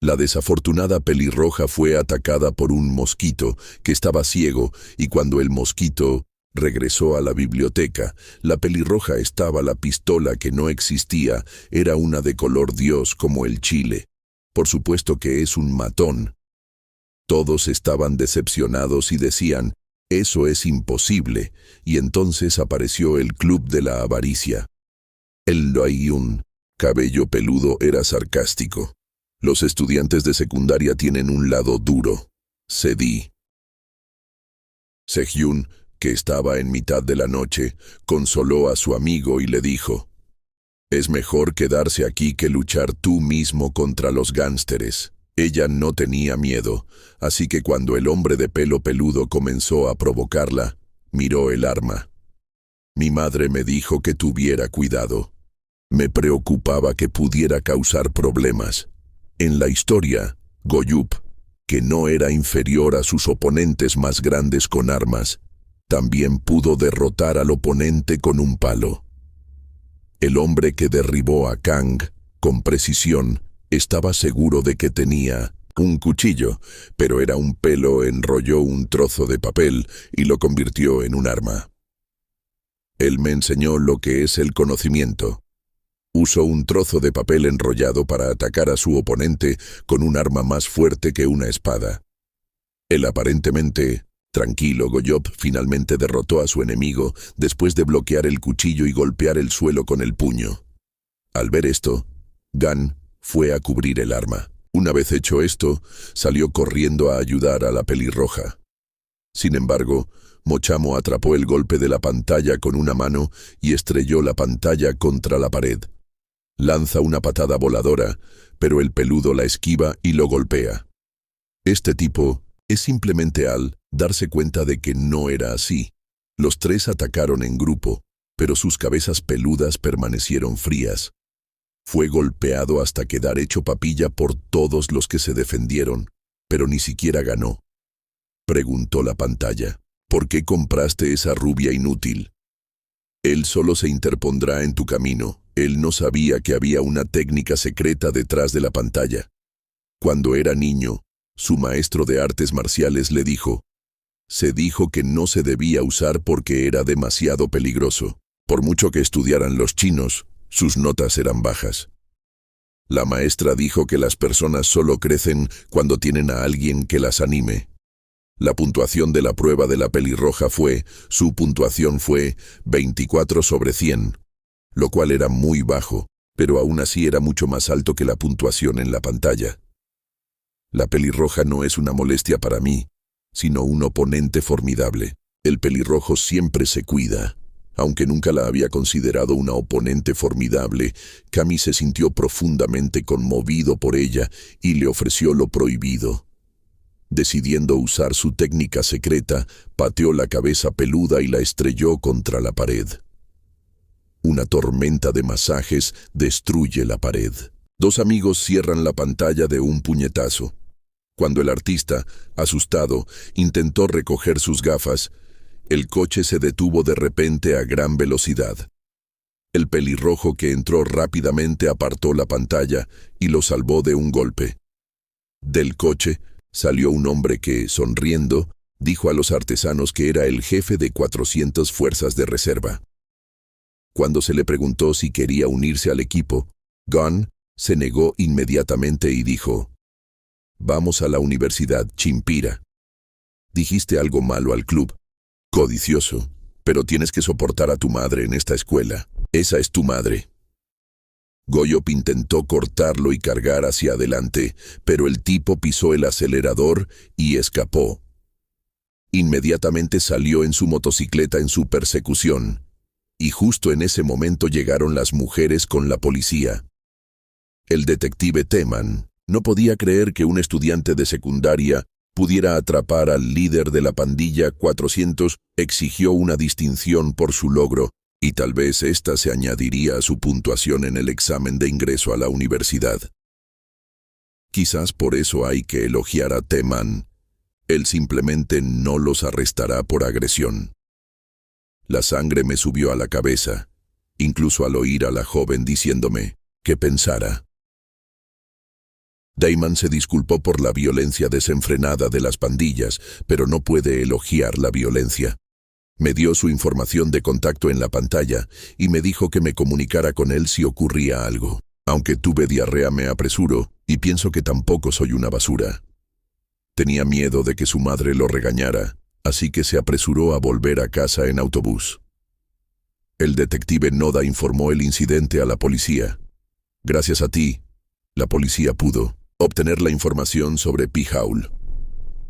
La desafortunada pelirroja fue atacada por un mosquito que estaba ciego y cuando el mosquito regresó a la biblioteca, la pelirroja estaba la pistola que no existía, era una de color Dios como el chile. Por supuesto que es un matón. Todos estaban decepcionados y decían, eso es imposible, y entonces apareció el club de la avaricia. El Loayun, cabello peludo, era sarcástico. Los estudiantes de secundaria tienen un lado duro. Cedí. Sejyun, que estaba en mitad de la noche, consoló a su amigo y le dijo, es mejor quedarse aquí que luchar tú mismo contra los gánsteres. Ella no tenía miedo, así que cuando el hombre de pelo peludo comenzó a provocarla, miró el arma. Mi madre me dijo que tuviera cuidado. Me preocupaba que pudiera causar problemas. En la historia, Goyup, que no era inferior a sus oponentes más grandes con armas, también pudo derrotar al oponente con un palo. El hombre que derribó a Kang, con precisión, estaba seguro de que tenía un cuchillo, pero era un pelo, enrolló un trozo de papel y lo convirtió en un arma. Él me enseñó lo que es el conocimiento. Usó un trozo de papel enrollado para atacar a su oponente con un arma más fuerte que una espada. El aparentemente tranquilo Goyop finalmente derrotó a su enemigo después de bloquear el cuchillo y golpear el suelo con el puño. Al ver esto, Gan fue a cubrir el arma. Una vez hecho esto, salió corriendo a ayudar a la pelirroja. Sin embargo, Mochamo atrapó el golpe de la pantalla con una mano y estrelló la pantalla contra la pared. Lanza una patada voladora, pero el peludo la esquiva y lo golpea. Este tipo es simplemente al darse cuenta de que no era así. Los 3 atacaron en grupo, pero sus cabezas peludas permanecieron frías. Fue golpeado hasta quedar hecho papilla por todos los que se defendieron, pero ni siquiera ganó. Preguntó la pantalla, ¿por qué compraste esa rubia inútil? Él solo se interpondrá en tu camino. Él no sabía que había una técnica secreta detrás de la pantalla. Cuando era niño, su maestro de artes marciales le dijo, se dijo que no se debía usar porque era demasiado peligroso. Por mucho que estudiaran los chinos, sus notas eran bajas. La maestra dijo que las personas solo crecen cuando tienen a alguien que las anime. La puntuación de la prueba de la pelirroja su puntuación fue 24 sobre 100, lo cual era muy bajo, pero aún así era mucho más alto que la puntuación en la pantalla. La pelirroja no es una molestia para mí, sino un oponente formidable. El pelirrojo siempre se cuida. Aunque nunca la había considerado una oponente formidable, Cami se sintió profundamente conmovido por ella y le ofreció lo prohibido. Decidiendo usar su técnica secreta, pateó la cabeza peluda y la estrelló contra la pared. Una tormenta de masajes destruye la pared. Dos amigos cierran la pantalla de un puñetazo. Cuando el artista, asustado, intentó recoger sus gafas, el coche se detuvo de repente a gran velocidad. El pelirrojo que entró rápidamente apartó la pantalla y lo salvó de un golpe. Del coche salió un hombre que, sonriendo, dijo a los artesanos que era el jefe de 400 fuerzas de reserva. Cuando se le preguntó si quería unirse al equipo, Gunn se negó inmediatamente y dijo, «Vamos a la universidad, Chimpira. Dijiste algo malo al club. Codicioso, pero tienes que soportar a tu madre en esta escuela. Esa es tu madre». Goyop intentó cortarlo y cargar hacia adelante, pero el tipo pisó el acelerador y escapó. Inmediatamente salió en su motocicleta en su persecución, y justo en ese momento llegaron las mujeres con la policía. El detective Teman no podía creer que un estudiante de secundaria pudiera atrapar al líder de la pandilla 400, exigió una distinción por su logro, y tal vez ésta se añadiría a su puntuación en el examen de ingreso a la universidad. Quizás por eso hay que elogiar a Teman. Él simplemente no los arrestará por agresión. La sangre me subió a la cabeza, incluso al oír a la joven diciéndome que pensara. Damon se disculpó por la violencia desenfrenada de las pandillas, pero no puede elogiar la violencia. Me dio su información de contacto en la pantalla y me dijo que me comunicara con él si ocurría algo. Aunque tuve diarrea me apresuro y pienso que tampoco soy una basura. Tenía miedo de que su madre lo regañara, así que se apresuró a volver a casa en autobús. El detective Noda informó el incidente a la policía. Gracias a ti, la policía pudo obtener la información sobre Pihaul.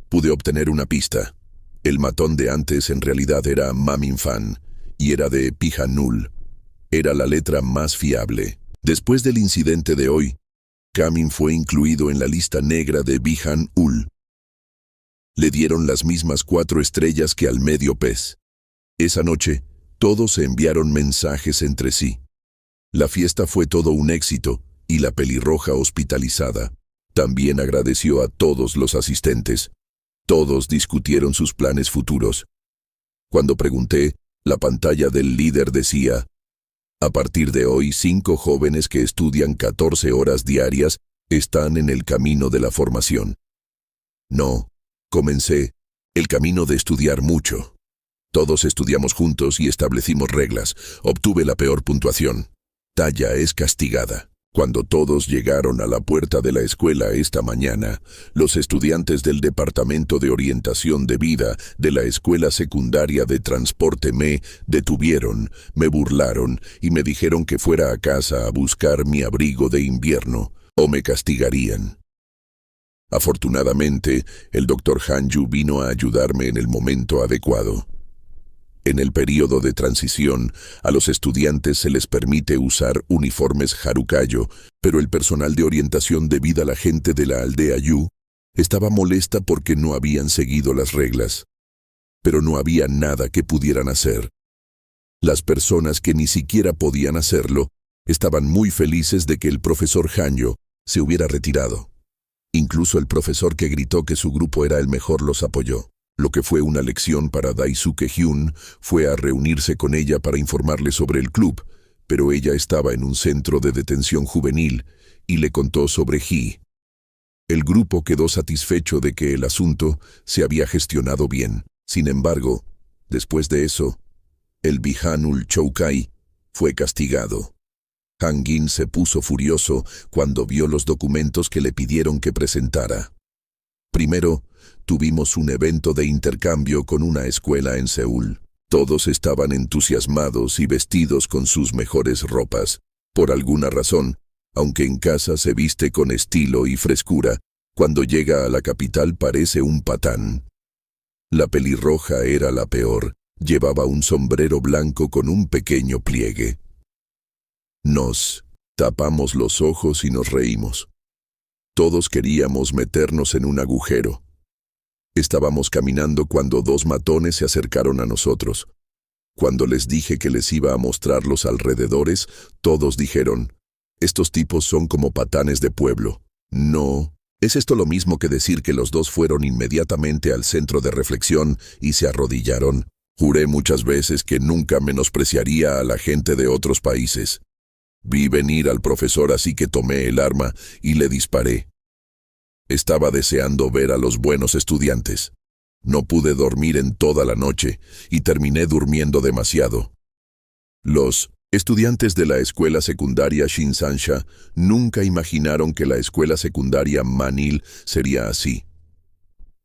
Pude obtener una pista. El matón de antes en realidad era Maminfan y era de Pihanul. Era la letra más fiable. Después del incidente de hoy, Kamin fue incluido en la lista negra de Bihan-ul. Le dieron las mismas 4 estrellas que al medio pez. Esa noche, todos se enviaron mensajes entre sí. La fiesta fue todo un éxito y la pelirroja hospitalizada. También agradeció a todos los asistentes. Todos discutieron sus planes futuros. Cuando pregunté, la pantalla del líder decía, a partir de hoy 5 jóvenes que estudian 14 horas diarias están en el camino de la formación. No, comencé, el camino de estudiar mucho. Todos estudiamos juntos y establecimos reglas. Obtuve la peor puntuación. Taya es castigada. Cuando todos llegaron a la puerta de la escuela esta mañana, los estudiantes del Departamento de Orientación de Vida de la Escuela Secundaria de Transporte me detuvieron, me burlaron y me dijeron que fuera a casa a buscar mi abrigo de invierno o me castigarían. Afortunadamente, el Dr. Hanju vino a ayudarme en el momento adecuado. En el período de transición, a los estudiantes se les permite usar uniformes Harukayo, pero el personal de orientación de vida, la gente de la aldea Yu, estaba molesta porque no habían seguido las reglas. Pero no había nada que pudieran hacer. Las personas que ni siquiera podían hacerlo estaban muy felices de que el profesor Hanjo se hubiera retirado. Incluso el profesor que gritó que su grupo era el mejor los apoyó. Lo que fue una lección para Daisuke Hyun fue a reunirse con ella para informarle sobre el club, pero ella estaba en un centro de detención juvenil y le contó sobre Hee. El grupo quedó satisfecho de que el asunto se había gestionado bien. Sin embargo, después de eso, el Bihanul Choukai fue castigado. Hangin se puso furioso cuando vio los documentos que le pidieron que presentara. Primero, tuvimos un evento de intercambio con una escuela en Seúl. Todos estaban entusiasmados y vestidos con sus mejores ropas. Por alguna razón, aunque en casa se viste con estilo y frescura, cuando llega a la capital parece un patán. La pelirroja era la peor. Llevaba un sombrero blanco con un pequeño pliegue. Nos tapamos los ojos y nos reímos. Todos queríamos meternos en un agujero. Estábamos caminando cuando dos matones se acercaron a nosotros. Cuando les dije que les iba a mostrar los alrededores, todos dijeron, «Estos tipos son como patanes de pueblo». No, ¿es esto lo mismo que decir que los dos fueron inmediatamente al centro de reflexión y se arrodillaron? Juré muchas veces que nunca menospreciaría a la gente de otros países. Vi venir al profesor, así que tomé el arma y le disparé. Estaba deseando ver a los buenos estudiantes. No pude dormir en toda la noche y terminé durmiendo demasiado. Los estudiantes de la escuela secundaria Shinsansha nunca imaginaron que la escuela secundaria Manil sería así.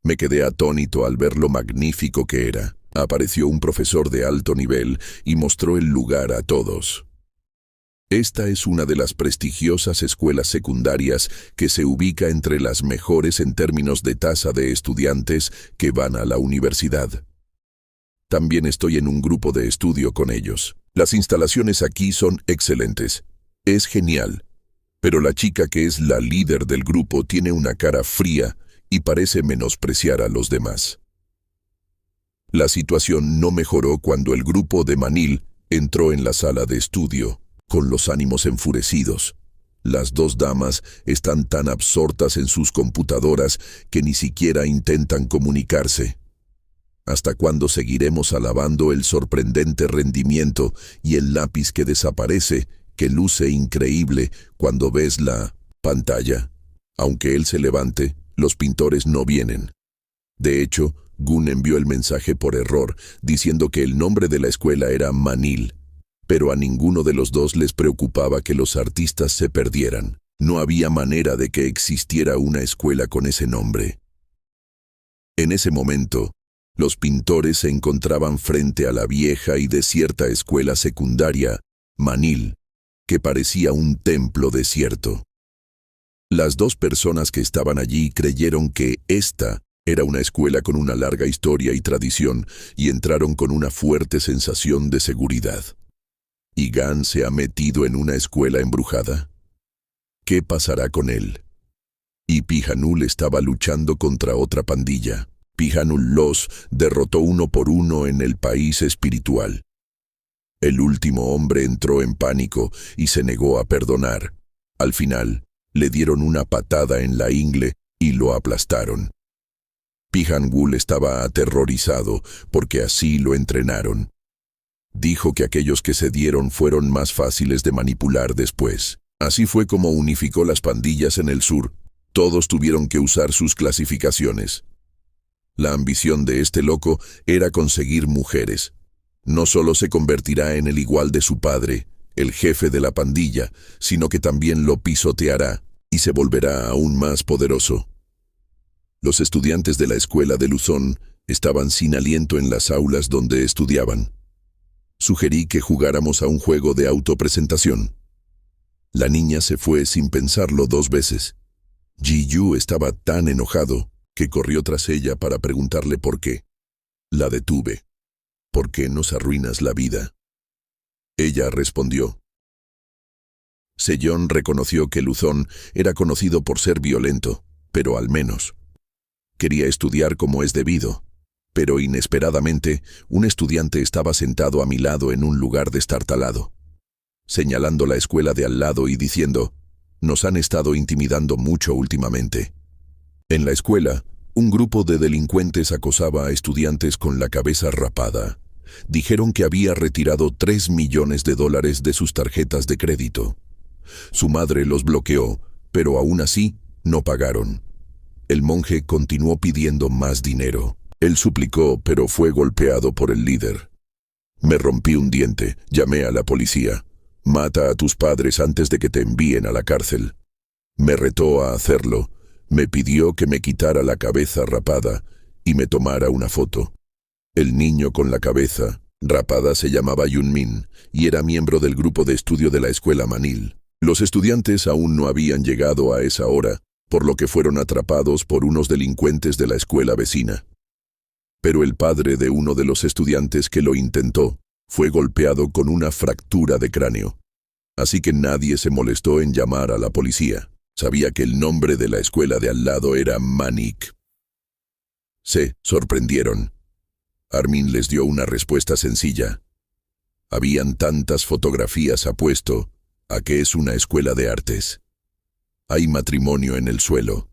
Me quedé atónito al ver lo magnífico que era. Apareció un profesor de alto nivel y mostró el lugar a todos. Esta es una de las prestigiosas escuelas secundarias que se ubica entre las mejores en términos de tasa de estudiantes que van a la universidad. También estoy en un grupo de estudio con ellos. Las instalaciones aquí son excelentes. Es genial. Pero la chica que es la líder del grupo tiene una cara fría y parece menospreciar a los demás. La situación no mejoró cuando el grupo de Manil entró en la sala de estudio, con los ánimos enfurecidos. Las dos damas están tan absortas en sus computadoras que ni siquiera intentan comunicarse. ¿Hasta cuándo seguiremos alabando el sorprendente rendimiento y el lápiz que desaparece, que luce increíble cuando ves la pantalla? Aunque él se levante, los pintores no vienen. De hecho, Gun envió el mensaje por error, diciendo que el nombre de la escuela era Manil, pero a ninguno de los dos les preocupaba que los artistas se perdieran. No había manera de que existiera una escuela con ese nombre. En ese momento, los pintores se encontraban frente a la vieja y desierta escuela secundaria, Manil, que parecía un templo desierto. Las dos personas que estaban allí creyeron que esta era una escuela con una larga historia y tradición, y entraron con una fuerte sensación de seguridad. ¿Y Gan se ha metido en una escuela embrujada? ¿Qué pasará con él? Y Pijanul estaba luchando contra otra pandilla. Pijanul los derrotó uno por uno en el país espiritual. El último hombre entró en pánico y se negó a perdonar. Al final, le dieron una patada en la ingle y lo aplastaron. Pijanul estaba aterrorizado porque así lo entrenaron. Dijo que aquellos que se dieron fueron más fáciles de manipular después. Así fue como unificó las pandillas en el sur. Todos tuvieron que usar sus clasificaciones. La ambición de este loco era conseguir mujeres. No solo se convertirá en el igual de su padre, el jefe de la pandilla, sino que también lo pisoteará y se volverá aún más poderoso. Los estudiantes de la escuela de Luzón estaban sin aliento en las aulas donde estudiaban. Sugerí que jugáramos a un juego de autopresentación. La niña se fue sin pensarlo 2 veces. Ji-Yu estaba tan enojado que corrió tras ella para preguntarle por qué. La detuve. ¿Por qué nos arruinas la vida? Ella respondió. Sejong reconoció que Luzón era conocido por ser violento, pero al menos quería estudiar como es debido. Pero inesperadamente, un estudiante estaba sentado a mi lado en un lugar destartalado, señalando la escuela de al lado y diciendo, «Nos han estado intimidando mucho últimamente». En la escuela, Un grupo de delincuentes acosaba a estudiantes con la cabeza rapada. Dijeron que había retirado $3 millones de sus tarjetas de crédito. Su madre los bloqueó, pero aún así no pagaron. El monje continuó pidiendo más dinero. Él suplicó, pero fue golpeado por el líder. Me rompí un diente, llamé a la policía. Mata a tus padres antes de que te envíen a la cárcel. Me retó a hacerlo. Me pidió que me quitara la cabeza rapada y me tomara una foto. El niño con la cabeza rapada se llamaba Yunmin y era miembro del grupo de estudio de la escuela Manil. Los estudiantes aún no habían llegado a esa hora, por lo que fueron atrapados por unos delincuentes de la escuela vecina. Pero el padre de uno de los estudiantes que lo intentó fue golpeado con una fractura de cráneo. Así que nadie se molestó en llamar a la policía. Sabía que el nombre de la escuela de al lado era Manik. Se sorprendieron. Armin les dio una respuesta sencilla. Habían tantas fotografías apuesto a que es una escuela de artes. Hay matrimonio en el suelo.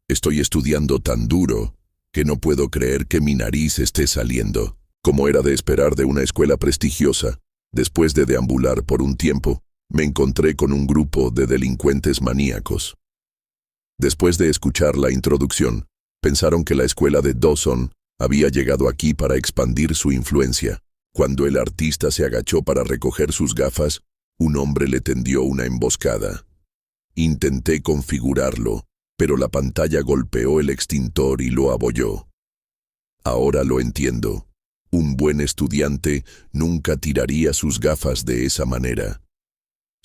Estoy estudiando tan duro que no puedo creer que mi nariz esté saliendo. Como era de esperar de una escuela prestigiosa, después de deambular por un tiempo, me encontré con un grupo de delincuentes maníacos. Después de escuchar la introducción, pensaron que la escuela de Dawson había llegado aquí para expandir su influencia. Cuando el artista se agachó para recoger sus gafas, un hombre le tendió una emboscada. Intenté configurarlo, pero la pantalla golpeó el extintor y lo abolló. Ahora lo entiendo. Un buen estudiante nunca tiraría sus gafas de esa manera.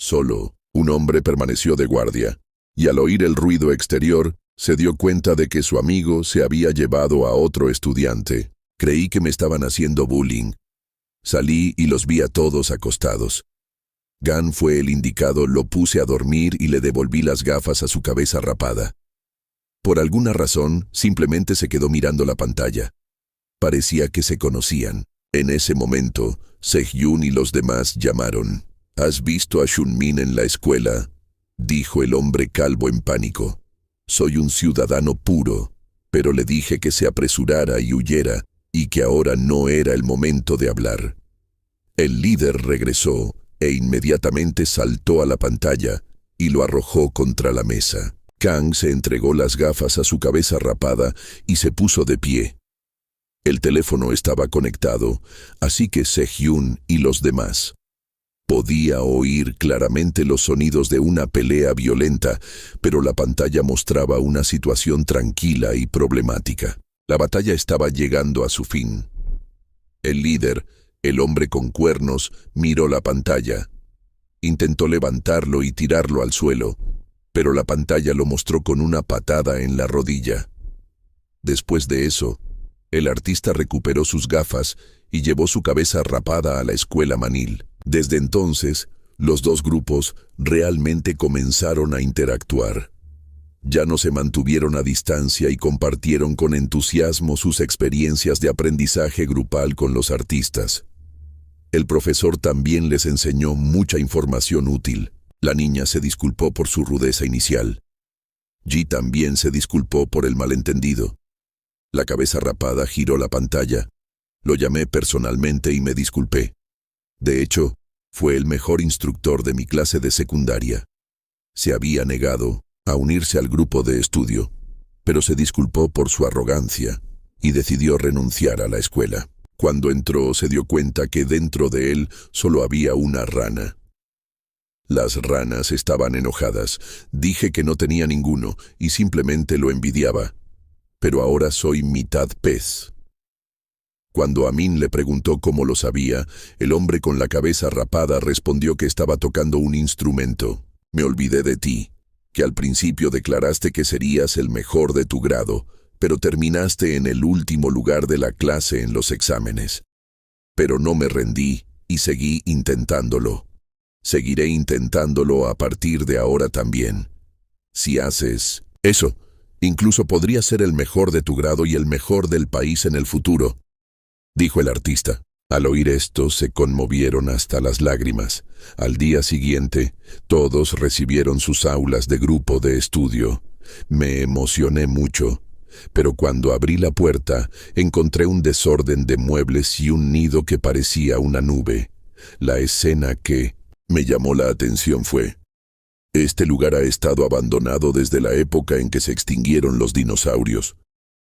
Solo un hombre permaneció de guardia, y al oír el ruido exterior, se dio cuenta de que su amigo se había llevado a otro estudiante. Creí que me estaban haciendo bullying. Salí y los vi a todos acostados. Gan fue el indicado, lo puse a dormir y le devolví las gafas a su cabeza rapada. Por alguna razón, simplemente se quedó mirando la pantalla. Parecía que se conocían. En ese momento, Sejyun y los demás llamaron. ¿Has visto a Shunmin en la escuela?, dijo el hombre calvo en pánico. Soy un ciudadano puro, pero le dije que se apresurara y huyera, y que ahora no era el momento de hablar. El líder regresó e inmediatamente saltó a la pantalla y lo arrojó contra la mesa. Kang se entregó las gafas a su cabeza rapada y se puso de pie. El teléfono estaba conectado, así que Sejyun y los demás podía oír claramente los sonidos de una pelea violenta, pero la pantalla mostraba una situación tranquila y problemática. La batalla estaba llegando a su fin. El líder, el hombre con cuernos, miró la pantalla. Intentó levantarlo y tirarlo al suelo, pero la pantalla lo mostró con una patada en la rodilla. Después de eso, el artista recuperó sus gafas y llevó su cabeza rapada a la escuela Manil. Desde entonces, los dos grupos realmente comenzaron a interactuar. Ya no se mantuvieron a distancia y compartieron con entusiasmo sus experiencias de aprendizaje grupal con los artistas. El profesor también les enseñó mucha información útil. La niña se disculpó por su rudeza inicial. Ji también se disculpó por el malentendido. La cabeza rapada giró la pantalla. Lo llamé personalmente y me disculpé. De hecho, fue el mejor instructor de mi clase de secundaria. Se había negado a unirse al grupo de estudio, pero se disculpó por su arrogancia y decidió renunciar a la escuela. Cuando entró, se dio cuenta que dentro de él solo había una rana. Las ranas estaban enojadas. Dije que no tenía ninguno y simplemente lo envidiaba. Pero ahora soy mitad pez. Cuando Amin le preguntó cómo lo sabía, el hombre con la cabeza rapada respondió que estaba tocando un instrumento. Me olvidé de ti, que al principio declaraste que serías el mejor de tu grado, pero terminaste en el último lugar de la clase en los exámenes. Pero no me rendí y seguí intentándolo. Seguiré intentándolo a partir de ahora también. Si haces eso, incluso podrías ser el mejor de tu grado y el mejor del país en el futuro, dijo el artista. Al oír esto, se conmovieron hasta las lágrimas. Al día siguiente, todos recibieron sus aulas de grupo de estudio. Me emocioné mucho. pero cuando abrí la puerta, encontré un desorden de muebles y un nido que parecía una nube. La escena que me llamó la atención fue: este lugar ha estado abandonado desde la época en que se extinguieron los dinosaurios.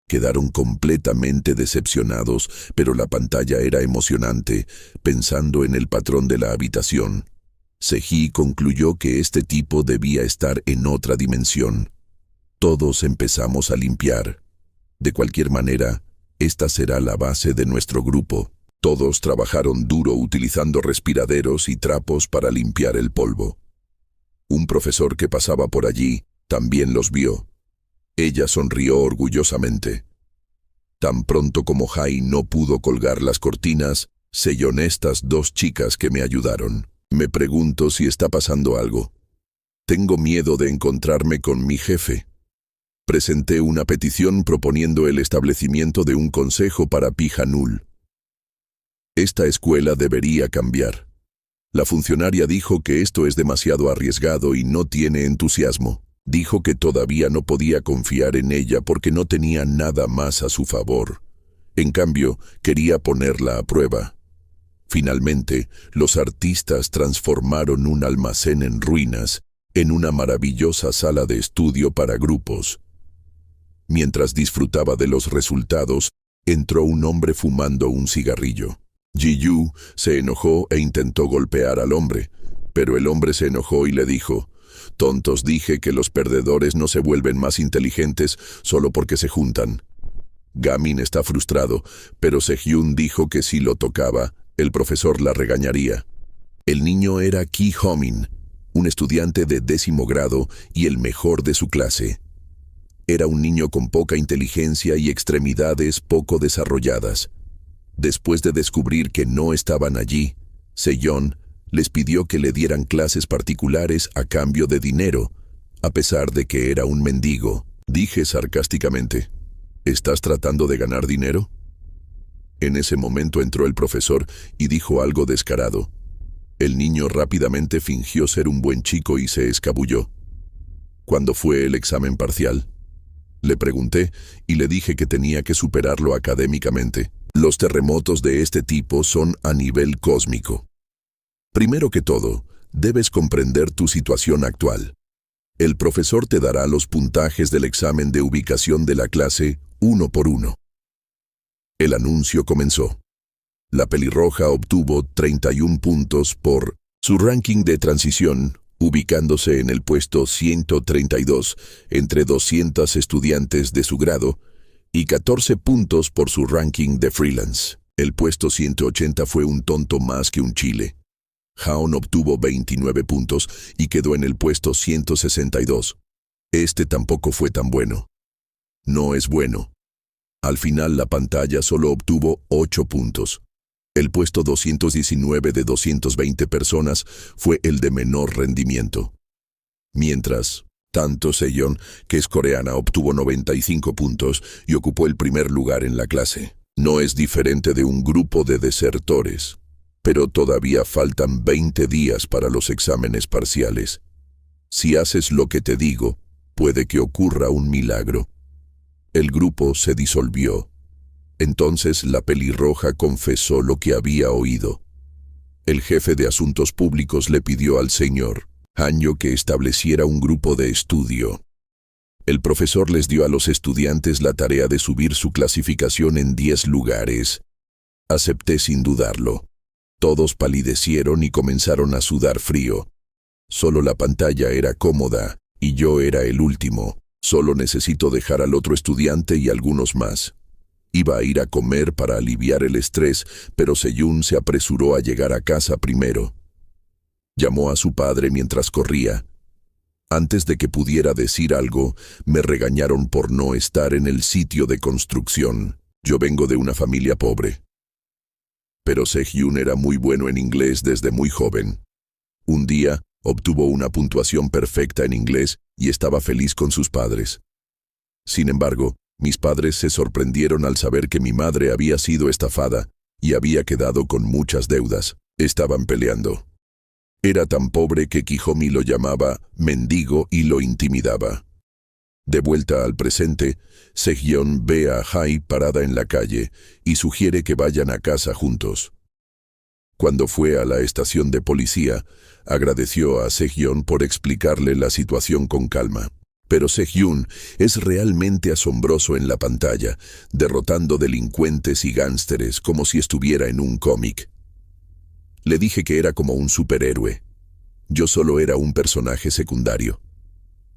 Quedaron completamente decepcionados, pero la pantalla era emocionante, pensando en el patrón de la habitación. Seji concluyó que este tipo debía estar en otra dimensión. Todos empezamos a limpiar. De cualquier manera, esta será la base de nuestro grupo. Todos trabajaron duro utilizando respiraderos y trapos para limpiar el polvo. Un profesor que pasaba por allí también los vio. Ella sonrió orgullosamente. Tan pronto como Jai no pudo colgar las cortinas, selló estas dos chicas que me ayudaron. Me pregunto si está pasando algo. Tengo miedo de encontrarme con mi jefe. Presenté una petición proponiendo el establecimiento de un consejo para Pijanul. Esta escuela debería cambiar. La funcionaria dijo que esto es demasiado arriesgado y no tiene entusiasmo. Dijo que todavía no podía confiar en ella porque no tenía nada más a su favor. En cambio, quería ponerla a prueba. Finalmente, los artistas transformaron un almacén en ruinas en una maravillosa sala de estudio para grupos. Mientras disfrutaba de los resultados, entró un hombre fumando un cigarrillo. Ji-Yu se enojó e intentó golpear al hombre, pero el hombre se enojó y le dijo: «Tontos, dije que los perdedores no se vuelven más inteligentes solo porque se juntan». Gamin está frustrado, pero Sehyun dijo que si lo tocaba, el profesor la regañaría. El niño era Ki Homin, un estudiante de 10º grado y el mejor de su clase. Era un niño con poca inteligencia y extremidades poco desarrolladas. Después de descubrir que no estaban allí, Seyon les pidió que le dieran clases particulares a cambio de dinero, a pesar de que era un mendigo. Dije sarcásticamente: ¿estás tratando de ganar dinero? En ese momento entró el profesor y dijo algo descarado. El niño rápidamente fingió ser un buen chico y se escabulló. ¿Cuándo fue el examen parcial?, le pregunté y le dije que tenía que superarlo académicamente. Los terremotos de este tipo son a nivel cósmico. Primero que todo, debes comprender tu situación actual. El profesor te dará los puntajes del examen de ubicación de la clase uno por uno. El anuncio comenzó. La pelirroja obtuvo 31 puntos por su ranking de transición, ubicándose en el puesto 132 entre 200 estudiantes de su grado, y 14 puntos por su ranking de freelance. El puesto 180 fue un tonto más que un chile. Haon obtuvo 29 puntos y quedó en el puesto 162. Este tampoco fue tan bueno. No es bueno. Al final la pantalla solo obtuvo 8 puntos. El puesto 219 de 220 personas fue el de menor rendimiento. Mientras tanto, Seyon, que es coreana, obtuvo 95 puntos y ocupó el primer lugar en la clase. No es diferente de un grupo de desertores, pero todavía faltan 20 días para los exámenes parciales. Si haces lo que te digo, puede que ocurra un milagro. El grupo se disolvió. Entonces la pelirroja confesó lo que había oído. El jefe de asuntos públicos le pidió al señor Hanyo que estableciera un grupo de estudio. El profesor les dio a los estudiantes la tarea de subir su clasificación en 10 lugares. Acepté sin dudarlo. Todos palidecieron y comenzaron a sudar frío. Solo la pantalla era cómoda y yo era el último. Solo necesito dejar al otro estudiante y algunos más. Iba a ir a comer para aliviar el estrés, pero Seyun se apresuró a llegar a casa primero. Llamó a su padre mientras corría. Antes de que pudiera decir algo, me regañaron por no estar en el sitio de construcción. Yo vengo de una familia pobre. Pero Seyun era muy bueno en inglés desde muy joven. Un día, obtuvo una puntuación perfecta en inglés y estaba feliz con sus padres. Sin embargo, mis padres se sorprendieron al saber que mi madre había sido estafada y había quedado con muchas deudas. Estaban peleando. Era tan pobre que Kijomi lo llamaba mendigo y lo intimidaba. De vuelta al presente, Sejyeon ve a Hai parada en la calle y sugiere que vayan a casa juntos. Cuando fue a la estación de policía, agradeció a Sejyeon por explicarle la situación con calma. Pero Sejyeon es realmente asombroso en la pantalla, derrotando delincuentes y gánsteres como si estuviera en un cómic. Le dije que era como un superhéroe. Yo solo era un personaje secundario.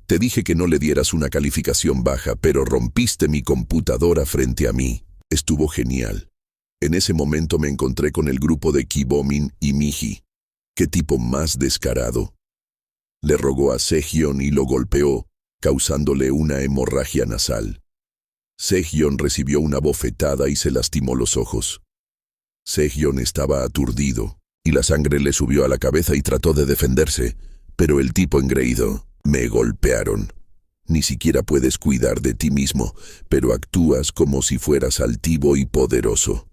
Te dije que no le dieras una calificación baja, pero rompiste mi computadora frente a mí. Estuvo genial. En ese momento me encontré con el grupo de Ki-Bo-min y Mi-hee. ¡Qué tipo más descarado! Le rogó a Sejyeon y lo golpeó, causándole una hemorragia nasal. Sejyeon recibió una bofetada y se lastimó los ojos. Sejyeon estaba aturdido, y la sangre le subió a la cabeza y trató de defenderse, pero el tipo engreído: me golpearon. Ni siquiera puedes cuidar de ti mismo, pero actúas como si fueras altivo y poderoso.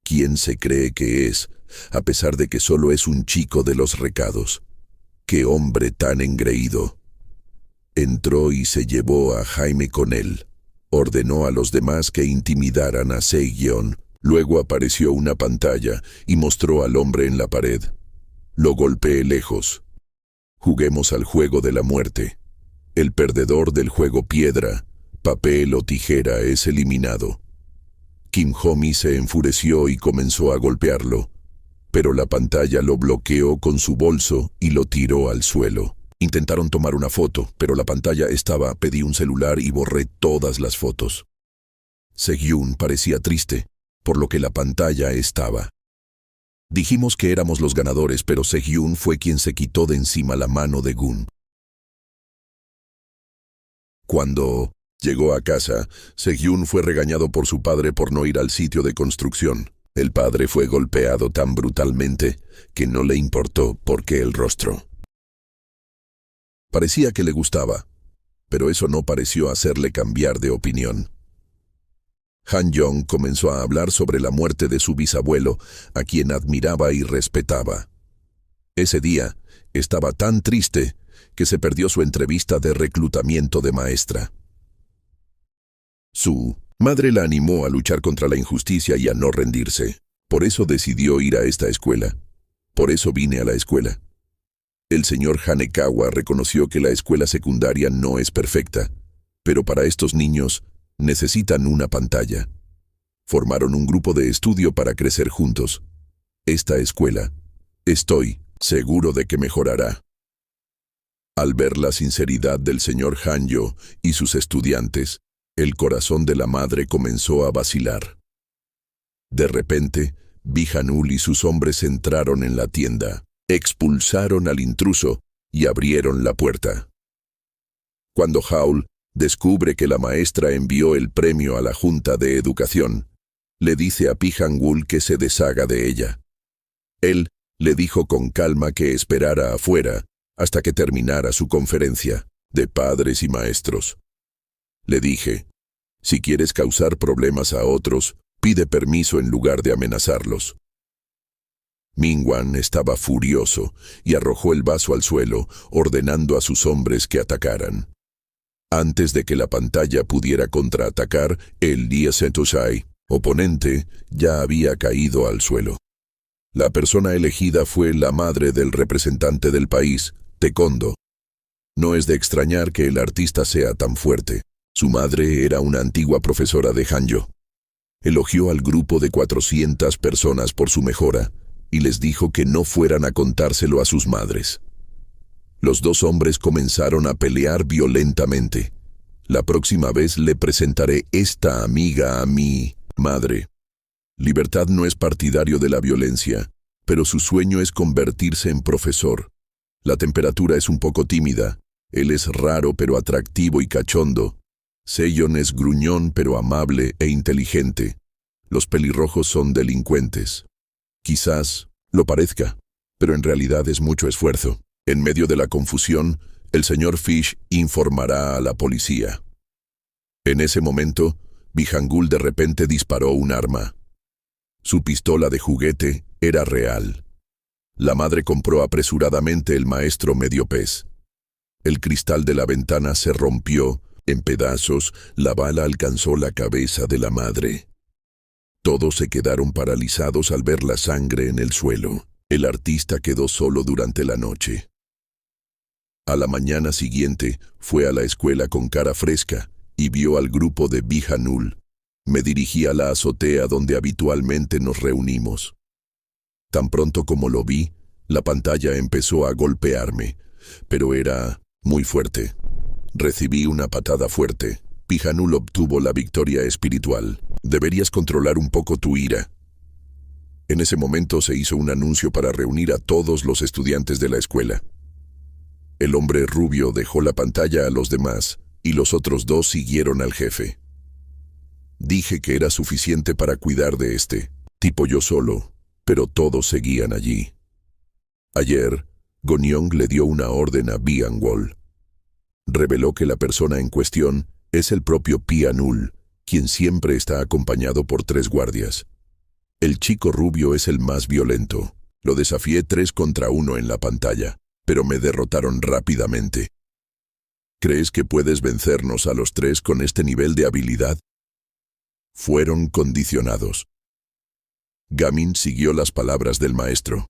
¿Quién se cree que es, a pesar de que solo es un chico de los recados? ¡Qué hombre tan engreído! Entró y se llevó a Jaime con él. Ordenó a los demás que intimidaran a Sejyeon. Luego apareció una pantalla y mostró al hombre en la pared. Lo golpeé lejos. Juguemos al juego de la muerte. El perdedor del juego piedra, papel o tijera es eliminado. Kim Ho-mi se enfureció y comenzó a golpearlo, pero la pantalla lo bloqueó con su bolso y lo tiró al suelo. Intentaron tomar una foto, pero la pantalla estaba. Pedí un celular y borré todas las fotos. Sejyeon parecía triste, por lo que la pantalla estaba. Dijimos que éramos los ganadores, pero Sejyeon fue quien se quitó de encima la mano de Gun. Cuando llegó a casa, Sejyeon fue regañado por su padre por no ir al sitio de construcción. El padre fue golpeado tan brutalmente que no le importó porque el rostro. Parecía que le gustaba, pero eso no pareció hacerle cambiar de opinión. Han-jong comenzó a hablar sobre la muerte de su bisabuelo, a quien admiraba y respetaba. Ese día estaba tan triste que se perdió su entrevista de reclutamiento de maestra. Su madre la animó a luchar contra la injusticia y a no rendirse. Por eso decidió ir a esta escuela. Por eso vine a la escuela. El señor Hanekawa reconoció que la escuela secundaria no es perfecta, pero para estos niños necesitan una pantalla. Formaron un grupo de estudio para crecer juntos. Esta escuela, estoy seguro de que mejorará. Al ver la sinceridad del señor Hanjo y sus estudiantes, el corazón de la madre comenzó a vacilar. De repente, Bijanul y sus hombres entraron en la tienda, expulsaron al intruso y abrieron la puerta. Cuando Haul descubre que la maestra envió el premio a la Junta de Educación, le dice a Pi-hangul que se deshaga de ella. Él le dijo con calma que esperara afuera hasta que terminara su conferencia de padres y maestros. Le dije, si quieres causar problemas a otros, pide permiso en lugar de amenazarlos. Mingwan estaba furioso y arrojó el vaso al suelo, ordenando a sus hombres que atacaran. Antes de que la pantalla pudiera contraatacar, el Lee Sentoshai, oponente, ya había caído al suelo. La persona elegida fue la madre del representante del país, Taekwondo. No es de extrañar que el artista sea tan fuerte. Su madre era una antigua profesora de Hanjo. Elogió al grupo de 400 personas por su mejora y les dijo que no fueran a contárselo a sus madres. Los dos hombres comenzaron a pelear violentamente. La próxima vez le presentaré esta amiga a mi madre. Libertad no es partidario de la violencia, pero su sueño es convertirse en profesor. La temperatura es un poco tímida. Él es raro pero atractivo y cachondo. Sejyeon es gruñón pero amable e inteligente. Los pelirrojos son delincuentes. Quizás lo parezca, pero en realidad es mucho esfuerzo. En medio de la confusión, el señor Fish informará a la policía. En ese momento, Pi-hangul de repente disparó un arma. Su pistola de juguete era real. La madre compró apresuradamente el maestro medio pez. El cristal de la ventana se rompió En pedazos, la bala alcanzó la cabeza de la madre. Todos se quedaron paralizados al ver la sangre en el suelo. El artista quedó solo durante la noche. A la mañana siguiente, fue a la escuela con cara fresca y vio al grupo de Bijanul. Me dirigí a la azotea donde habitualmente nos reunimos. Tan pronto como lo vi, la pantalla empezó a golpearme, pero era muy fuerte. Recibí una patada fuerte. Bijanul obtuvo la victoria espiritual. Deberías controlar un poco tu ira. En ese momento se hizo un anuncio para reunir a todos los estudiantes de la escuela. El hombre rubio dejó la pantalla a los demás y los otros dos siguieron al jefe. Dije que era suficiente para cuidar de este tipo yo solo, pero todos seguían allí. Ayer, Gonyong le dio una orden a Bianwol. Reveló que la persona en cuestión es el propio Pianul, quien siempre está acompañado por 3 guardias. El chico rubio es el más violento. Lo desafié 3 contra 1 en la pantalla, pero me derrotaron rápidamente. ¿Crees que puedes vencernos a los 3 con este nivel de habilidad? Fueron condicionados. Gamin siguió las palabras del maestro.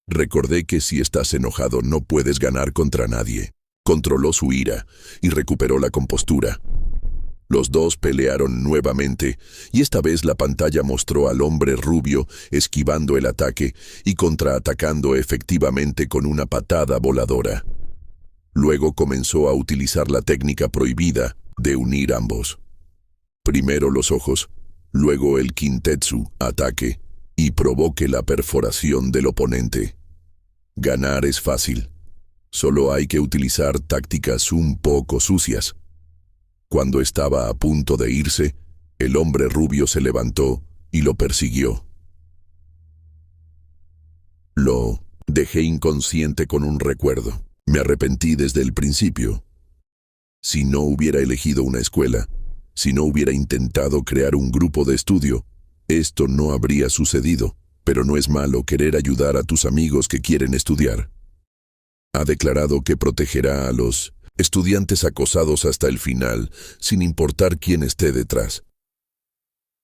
Recordé que si estás enojado no puedes ganar contra nadie. Controló su ira y recuperó la compostura. Los dos pelearon nuevamente, y esta vez la pantalla mostró al hombre rubio esquivando el ataque y contraatacando efectivamente con una patada voladora. Luego comenzó a utilizar la técnica prohibida de unir ambos. Primero los ojos, luego el kintetsu, ataque, y provoque la perforación del oponente. Ganar es fácil. Solo hay que utilizar tácticas un poco sucias. Cuando estaba a punto de irse, el hombre rubio se levantó y lo persiguió. Lo dejé inconsciente con un recuerdo. Me arrepentí desde el principio. Si no hubiera elegido una escuela, si no hubiera intentado crear un grupo de estudio, esto no habría sucedido, pero no es malo querer ayudar a tus amigos que quieren estudiar. Ha declarado que protegerá a los estudiantes acosados hasta el final, sin importar quién esté detrás.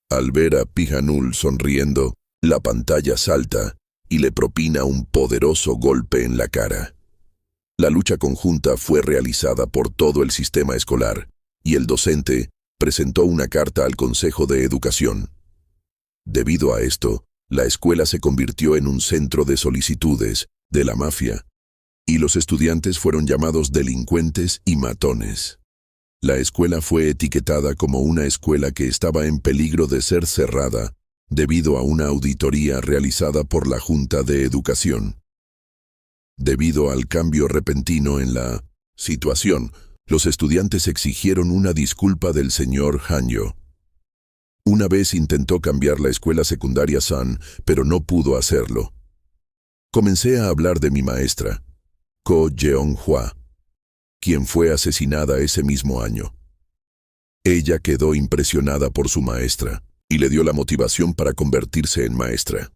Al ver a Bijanul sonriendo, la pantalla salta y le propina un poderoso golpe en la cara. La lucha conjunta fue realizada por todo el sistema escolar, y el docente presentó una carta al Consejo de Educación. Debido a esto, la escuela se convirtió en un centro de solicitudes de la mafia, y los estudiantes fueron llamados delincuentes y matones. La escuela fue etiquetada como una escuela que estaba en peligro de ser cerrada debido a una auditoría realizada por la Junta de Educación. Debido al cambio repentino en la situación, los estudiantes exigieron una disculpa del señor Hanyo. Una vez intentó cambiar la escuela secundaria San, pero no pudo hacerlo. Comencé a hablar de mi maestra, Ko Jeong-hwa, quien fue asesinada ese mismo año. Ella quedó impresionada por su maestra y le dio la motivación para convertirse en maestra.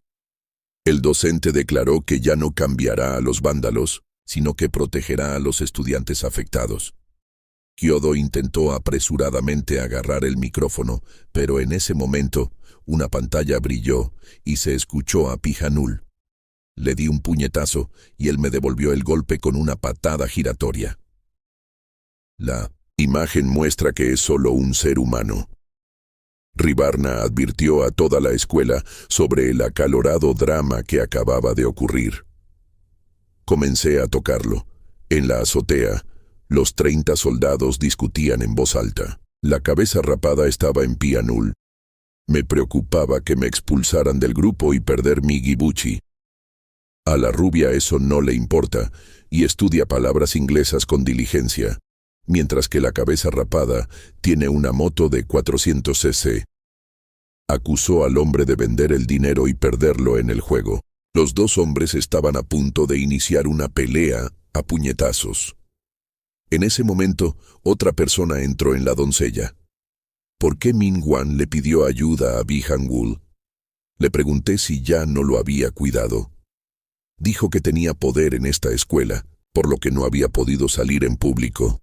El docente declaró que ya no cambiará a los vándalos, sino que protegerá a los estudiantes afectados. Kyodo intentó apresuradamente agarrar el micrófono, pero en ese momento una pantalla brilló y se escuchó a Bijanul. Le di un puñetazo y él me devolvió el golpe con una patada giratoria. La imagen muestra que es solo un ser humano. Ribarna advirtió a toda la escuela sobre el acalorado drama que acababa de ocurrir. Comencé a tocarlo. En la azotea, los 30 soldados discutían en voz alta. La cabeza rapada estaba en Bijanul. Me preocupaba que me expulsaran del grupo y perder mi gibuchi. A la rubia eso no le importa y estudia palabras inglesas con diligencia, mientras que la cabeza rapada tiene una moto de 400 cc. Acusó al hombre de vender el dinero y perderlo en el juego. Los dos hombres estaban a punto de iniciar una pelea a puñetazos. En ese momento, otra persona entró en la doncella. ¿Por qué Min-wan le pidió ayuda a Bijanul? Le pregunté si ya no lo había cuidado. Dijo que tenía poder en esta escuela, por lo que no había podido salir en público.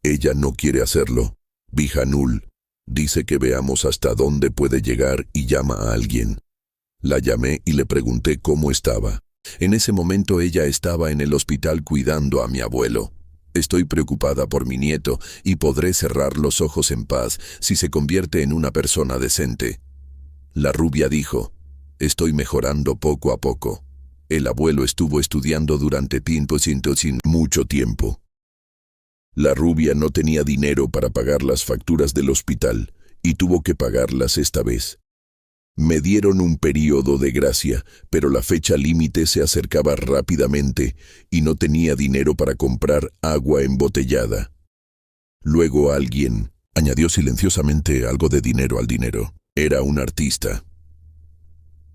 Ella no quiere hacerlo. Bihanul dice que veamos hasta dónde puede llegar y llama a alguien. La llamé y le pregunté cómo estaba. En ese momento ella estaba en el hospital cuidando a mi abuelo. Estoy preocupada por mi nieto y podré cerrar los ojos en paz si se convierte en una persona decente. La rubia dijo, estoy mejorando poco a poco. El abuelo estuvo estudiando durante mucho tiempo. La rubia no tenía dinero para pagar las facturas del hospital y tuvo que pagarlas esta vez. Me dieron un periodo de gracia, pero la fecha límite se acercaba rápidamente y no tenía dinero para comprar agua embotellada. Luego alguien añadió silenciosamente algo de dinero al dinero. Era un artista.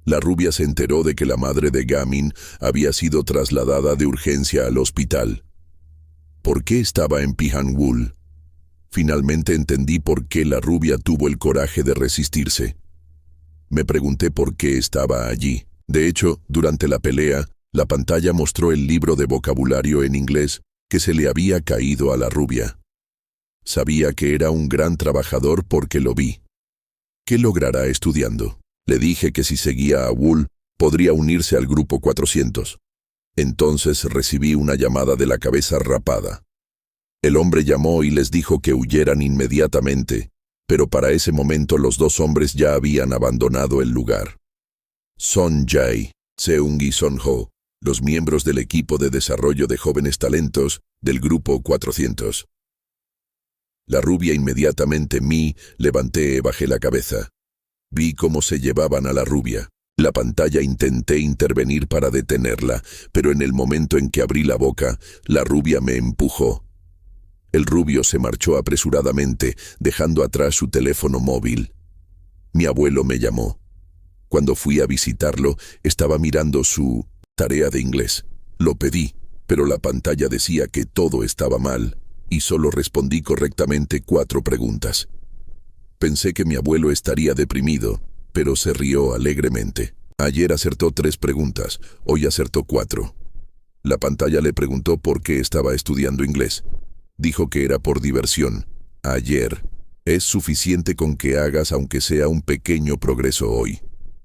La rubia se enteró de que la madre de Gamin había sido trasladada de urgencia al hospital. ¿Por qué estaba en Pihanwul? Finalmente entendí por qué la rubia tuvo el coraje de resistirse. Me pregunté por qué estaba allí. De hecho, durante la pelea, la pantalla mostró el libro de vocabulario en inglés que se le había caído a la rubia. Sabía que era un gran trabajador porque lo vi. ¿Qué logrará estudiando? Le dije que si seguía a Wool, podría unirse al grupo 400. Entonces recibí una llamada de la cabeza rapada. El hombre llamó y les dijo que huyeran inmediatamente, pero para ese momento los dos hombres ya habían abandonado el lugar. Son Jae, Seung y Son Ho, los miembros del equipo de desarrollo de jóvenes talentos del grupo 400. La rubia inmediatamente levanté y bajé la cabeza. Vi cómo se llevaban a la rubia. La pantalla intenté intervenir para detenerla, pero en el momento en que abrí la boca, la rubia me empujó. El rubio se marchó apresuradamente, dejando atrás su teléfono móvil. Mi abuelo me llamó. Cuando fui a visitarlo, estaba mirando su tarea de inglés. Lo pedí, pero la pantalla decía que todo estaba mal, y solo respondí correctamente 4 preguntas. Pensé que mi abuelo estaría deprimido, pero se rió alegremente. Ayer acertó 3 preguntas, hoy acertó 4. La pantalla le preguntó por qué estaba estudiando inglés. Dijo que era por diversión. Ayer. Es suficiente con que hagas aunque sea un pequeño progreso hoy,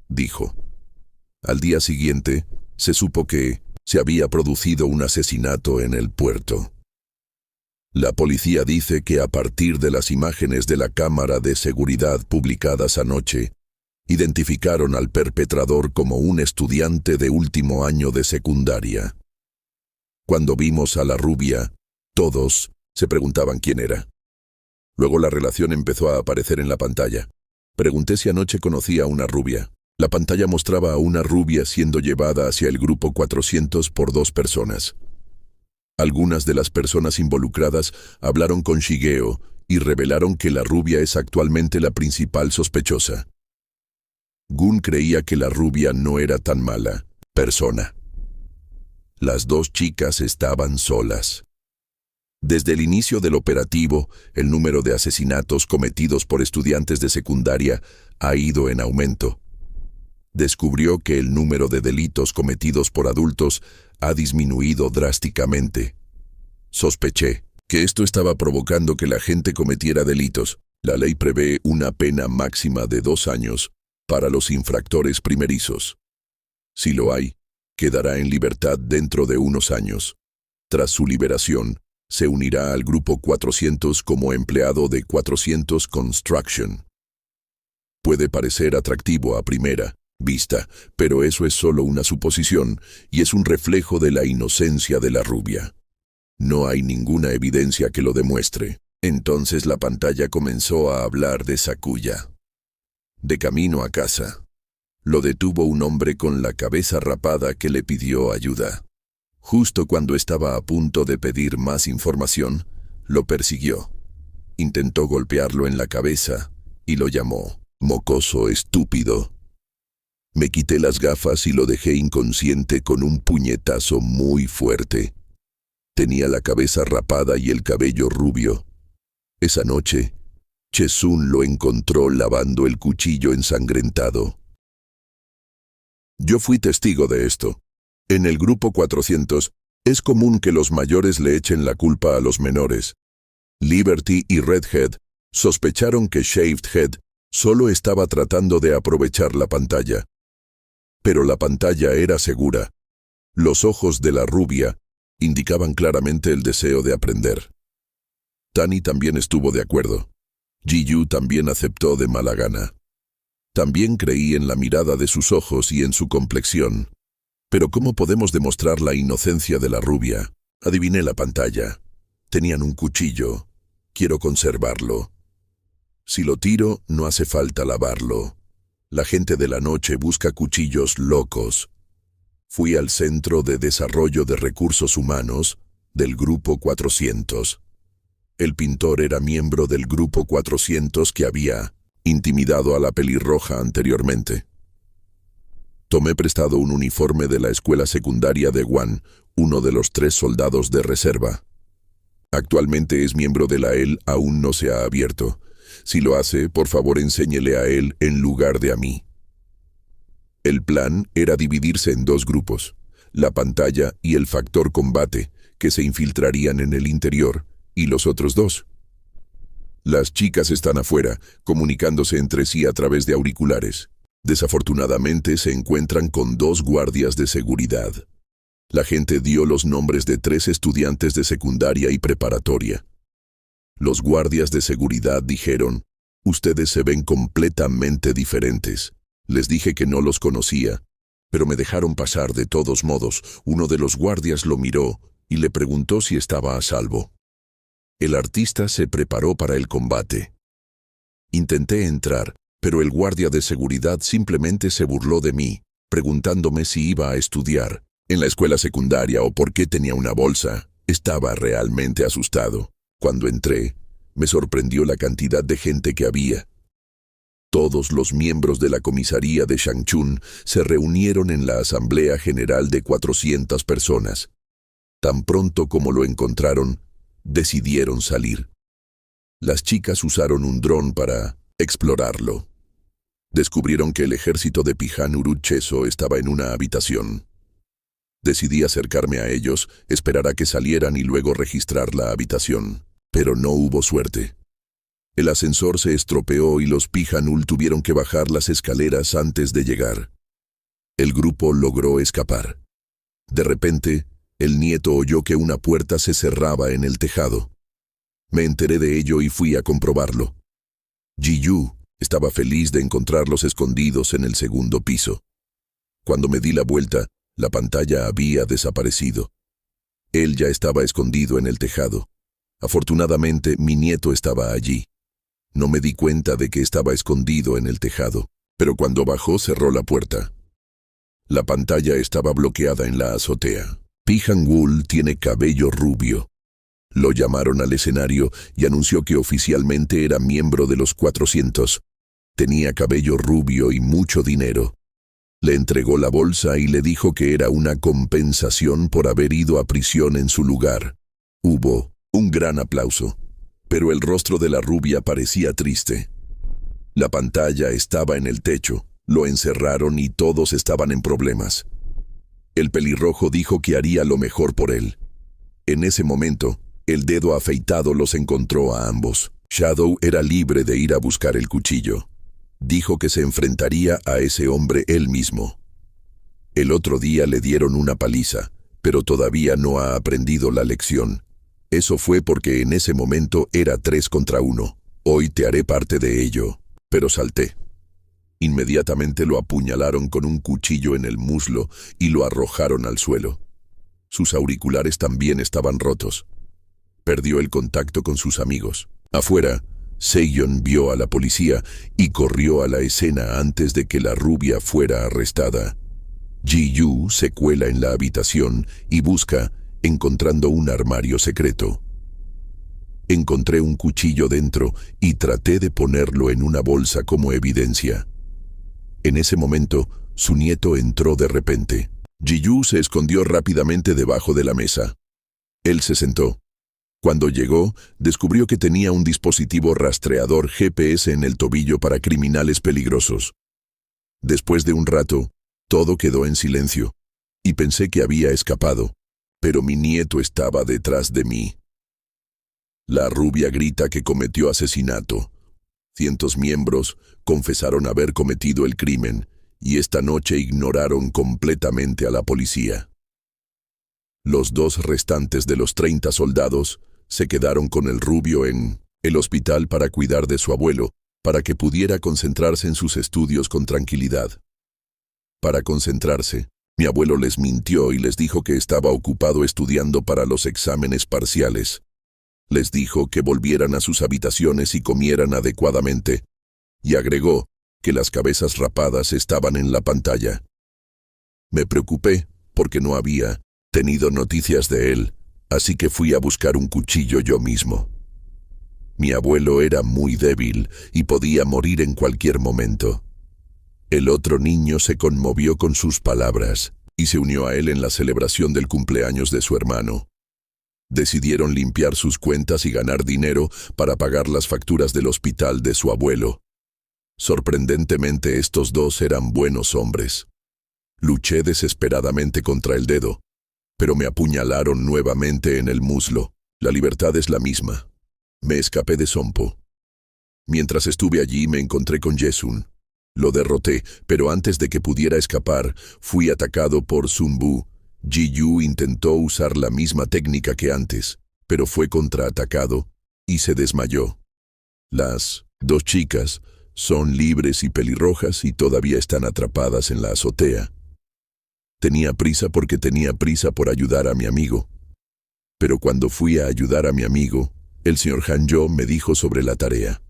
dijo. Al día siguiente, se supo que se había producido un asesinato en el puerto. La policía dice que a partir de las imágenes de la cámara de seguridad publicadas anoche, identificaron al perpetrador como un estudiante de último año de secundaria. Cuando vimos a la rubia, todos se preguntaban quién era. Luego la relación empezó a aparecer en la pantalla. Pregunté si anoche conocía a una rubia. La pantalla mostraba a una rubia siendo llevada hacia el grupo 400 por 2 personas. Algunas de las personas involucradas hablaron con Shigeo y revelaron que la rubia es actualmente la principal sospechosa. Gun creía que la rubia no era tan mala persona. Las 2 chicas estaban solas. Desde el inicio del operativo, el número de asesinatos cometidos por estudiantes de secundaria ha ido en aumento. Descubrió que el número de delitos cometidos por adultos ha disminuido drásticamente. Sospeché que esto estaba provocando que la gente cometiera delitos. La ley prevé una pena máxima de 2 años para los infractores primerizos. Si lo hay, quedará en libertad dentro de unos años. Tras su liberación, se unirá al grupo 400 como empleado de 400 Construction. Puede parecer atractivo a primera vista, pero eso es solo una suposición y es un reflejo de la inocencia de la rubia. No hay ninguna evidencia que lo demuestre. Entonces la pantalla comenzó a hablar de Sakuya. De camino a casa, lo detuvo un hombre con la cabeza rapada que le pidió ayuda. Justo cuando estaba a punto de pedir más información, lo persiguió. Intentó golpearlo en la cabeza y lo llamó mocoso estúpido. Me quité las gafas y lo dejé inconsciente con un puñetazo muy fuerte. Tenía la cabeza rapada y el cabello rubio. Esa noche, Chesun lo encontró lavando el cuchillo ensangrentado. Yo fui testigo de esto. En el grupo 400, es común que los mayores le echen la culpa a los menores. Liberty y Redhead sospecharon que Shaved Head solo estaba tratando de aprovechar la pantalla. Pero la pantalla era segura. Los ojos de la rubia indicaban claramente el deseo de aprender. Tani también estuvo de acuerdo. Ji-Yu también aceptó de mala gana. También creí en la mirada de sus ojos y en su complexión. Pero ¿cómo podemos demostrar la inocencia de la rubia? Adiviné la pantalla. Tenían un cuchillo. Quiero conservarlo. Si lo tiro, no hace falta lavarlo. La gente de la noche busca cuchillos locos. Fui al Centro de Desarrollo de Recursos Humanos del Grupo 400. El pintor era miembro del Grupo 400 que había intimidado a la pelirroja anteriormente. Tomé prestado un uniforme de la escuela secundaria de Wan, uno de los 3 soldados de reserva. Actualmente es miembro de la EL, aún no se ha abierto. Si lo hace, por favor enséñele a él en lugar de a mí. El plan era dividirse en 2 grupos, la pantalla y el factor combate, que se infiltrarían en el interior, y los otros 2. Las chicas están afuera, comunicándose entre sí a través de auriculares. Desafortunadamente se encuentran con 2 guardias de seguridad. La gente dio los nombres de 3 estudiantes de secundaria y preparatoria. Los guardias de seguridad dijeron, ustedes se ven completamente diferentes. Les dije que no los conocía, pero me dejaron pasar de todos modos. Uno de los guardias lo miró y le preguntó si estaba a salvo. El artista se preparó para el combate. Intenté entrar, pero el guardia de seguridad simplemente se burló de mí, preguntándome si iba a estudiar en la escuela secundaria o por qué tenía una bolsa. Estaba realmente asustado. Cuando entré, me sorprendió la cantidad de gente que había. Todos los miembros de la comisaría de Shangchun se reunieron en la Asamblea General de 400 personas. Tan pronto como lo encontraron, decidieron salir. Las chicas usaron un dron para explorarlo. Descubrieron que el ejército de Pihan Urucheso estaba en una habitación. Decidí acercarme a ellos, esperar a que salieran y luego registrar la habitación. Pero no hubo suerte. El ascensor se estropeó y los Pihanul tuvieron que bajar las escaleras antes de llegar. El grupo logró escapar. De repente, el nieto oyó que una puerta se cerraba en el tejado. Me enteré de ello y fui a comprobarlo. Ji-Yu estaba feliz de encontrarlos escondidos en el segundo piso. Cuando me di la vuelta, la pantalla había desaparecido. Él ya estaba escondido en el tejado. Afortunadamente, mi nieto estaba allí. No me di cuenta de que estaba escondido en el tejado, pero cuando bajó cerró la puerta. La pantalla estaba bloqueada en la azotea. Pihan Wool tiene cabello rubio. Lo llamaron al escenario y anunció que oficialmente era miembro de los 400. Tenía cabello rubio y mucho dinero. Le entregó la bolsa y le dijo que era una compensación por haber ido a prisión en su lugar. Hubo un gran aplauso, pero el rostro de la rubia parecía triste. La pantalla estaba en el techo, lo encerraron y todos estaban en problemas. El pelirrojo dijo que haría lo mejor por él. En ese momento, el dedo afeitado los encontró a ambos. Shadow era libre de ir a buscar el cuchillo. Dijo que se enfrentaría a ese hombre él mismo. El otro día le dieron una paliza, pero todavía no ha aprendido la lección. Eso fue porque en ese momento era 3 contra 1. Hoy te haré parte de ello. Pero salté. Inmediatamente lo apuñalaron con un cuchillo en el muslo y lo arrojaron al suelo. Sus auriculares también estaban rotos. Perdió el contacto con sus amigos. Afuera, Seyon vio a la policía y corrió a la escena antes de que la rubia fuera arrestada. Ji-Yu se cuela en la habitación y busca, encontrando un armario secreto. Encontré un cuchillo dentro y traté de ponerlo en una bolsa como evidencia. En ese momento, su nieto entró de repente. Ji-Yu se escondió rápidamente debajo de la mesa. Él se sentó. Cuando llegó, descubrió que tenía un dispositivo rastreador GPS en el tobillo para criminales peligrosos. Después de un rato, todo quedó en silencio, y pensé que había escapado, pero mi nieto estaba detrás de mí. La rubia grita que cometió asesinato. Cientos miembros confesaron haber cometido el crimen y esta noche ignoraron completamente a la policía. Los 2 restantes de los 30 soldados se quedaron con el rubio en el hospital para cuidar de su abuelo, para que pudiera concentrarse en sus estudios con tranquilidad. Para concentrarse, mi abuelo les mintió y les dijo que estaba ocupado estudiando para los exámenes parciales. Les dijo que volvieran a sus habitaciones y comieran adecuadamente, y agregó que las cabezas rapadas estaban en la pantalla. Me preocupé porque no había tenido noticias de él, así que fui a buscar un cuchillo yo mismo. Mi abuelo era muy débil y podía morir en cualquier momento. El otro niño se conmovió con sus palabras y se unió a él en la celebración del cumpleaños de su hermano. Decidieron limpiar sus cuentas y ganar dinero para pagar las facturas del hospital de su abuelo. Sorprendentemente, estos 2 eran buenos hombres. Luché desesperadamente contra el dedo, pero me apuñalaron nuevamente en el muslo. La libertad es la misma. Me escapé de Sompo. Mientras estuve allí me encontré con Yesun. Lo derroté, pero antes de que pudiera escapar, fui atacado por Zumbu. Ji-Yu intentó usar la misma técnica que antes, pero fue contraatacado y se desmayó. Las 2 chicas son libres y pelirrojas y todavía están atrapadas en la azotea. Tenía prisa porque tenía prisa por ayudar a mi amigo. Pero cuando fui a ayudar a mi amigo, el señor Hanjo me dijo sobre la tarea.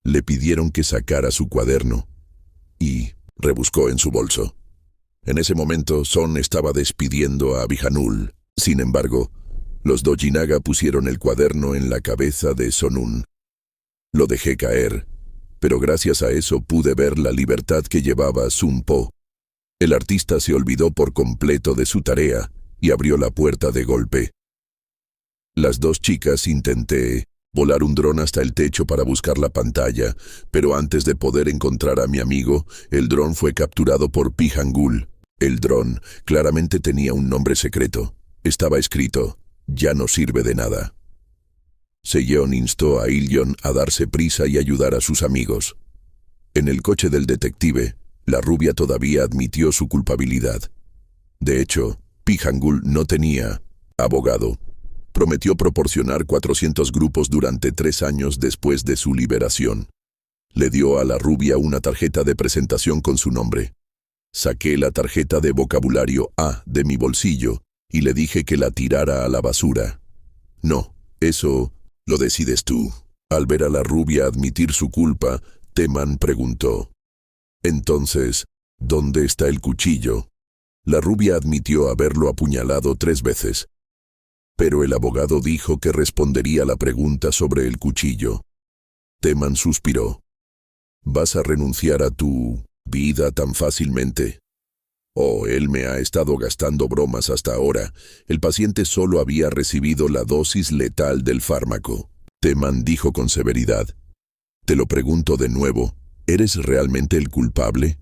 Le pidieron que sacara su cuaderno y rebuscó en su bolso. En ese momento, Son estaba despidiendo a Bijanul. Sin embargo, los Dojinaga pusieron el cuaderno en la cabeza de Sonun. Lo dejé caer, pero gracias a eso pude ver la libertad que llevaba Sumpo. El artista se olvidó por completo de su tarea y abrió la puerta de golpe. Las 2 chicas intenté volar un dron hasta el techo para buscar la pantalla, pero antes de poder encontrar a mi amigo, el dron fue capturado por Pijangul. El dron claramente tenía un nombre secreto. Estaba escrito, ya no sirve de nada. Seyeon instó a Ilyon a darse prisa y ayudar a sus amigos. En el coche del detective, la rubia todavía admitió su culpabilidad. De hecho, Pijangul no tenía abogado. Prometió proporcionar 400 grupos durante 3 años después de su liberación. Le dio a la rubia una tarjeta de presentación con su nombre. Saqué la tarjeta de vocabulario A de mi bolsillo y le dije que la tirara a la basura. No, eso lo decides tú. Al ver a la rubia admitir su culpa, Teman preguntó. Entonces, ¿dónde está el cuchillo? La rubia admitió haberlo apuñalado 3 veces. Pero el abogado dijo que respondería la pregunta sobre el cuchillo. Teman suspiró. ¿Vas a renunciar a tu vida tan fácilmente? Oh, él me ha estado gastando bromas hasta ahora. El paciente solo había recibido la dosis letal del fármaco. Teman dijo con severidad. Te lo pregunto de nuevo, ¿eres realmente el culpable?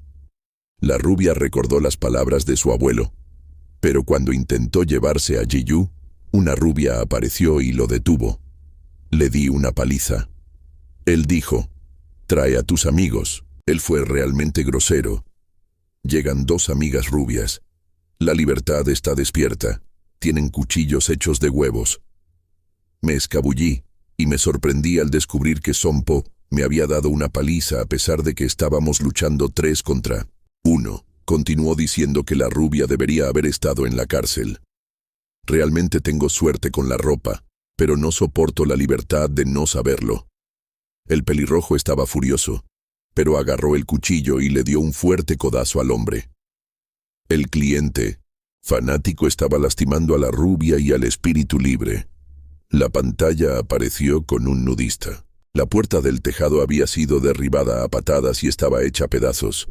La rubia recordó las palabras de su abuelo. Pero cuando intentó llevarse a Ji-Yu, una rubia apareció y lo detuvo. Le di una paliza. Él dijo, trae a tus amigos. Él fue realmente grosero. Llegan 2 amigas rubias. La libertad está despierta. Tienen cuchillos hechos de huevos. Me escabullí y me sorprendí al descubrir que Sompo me había dado una paliza a pesar de que estábamos luchando 3 contra 1. Continuó diciendo que la rubia debería haber estado en la cárcel. Realmente tengo suerte con la ropa, pero no soporto la libertad de no saberlo. El pelirrojo estaba furioso, pero agarró el cuchillo y le dio un fuerte codazo al hombre. El cliente, fanático, estaba lastimando a la rubia y al espíritu libre. La pantalla apareció con un nudista. La puerta del tejado había sido derribada a patadas y estaba hecha a pedazos.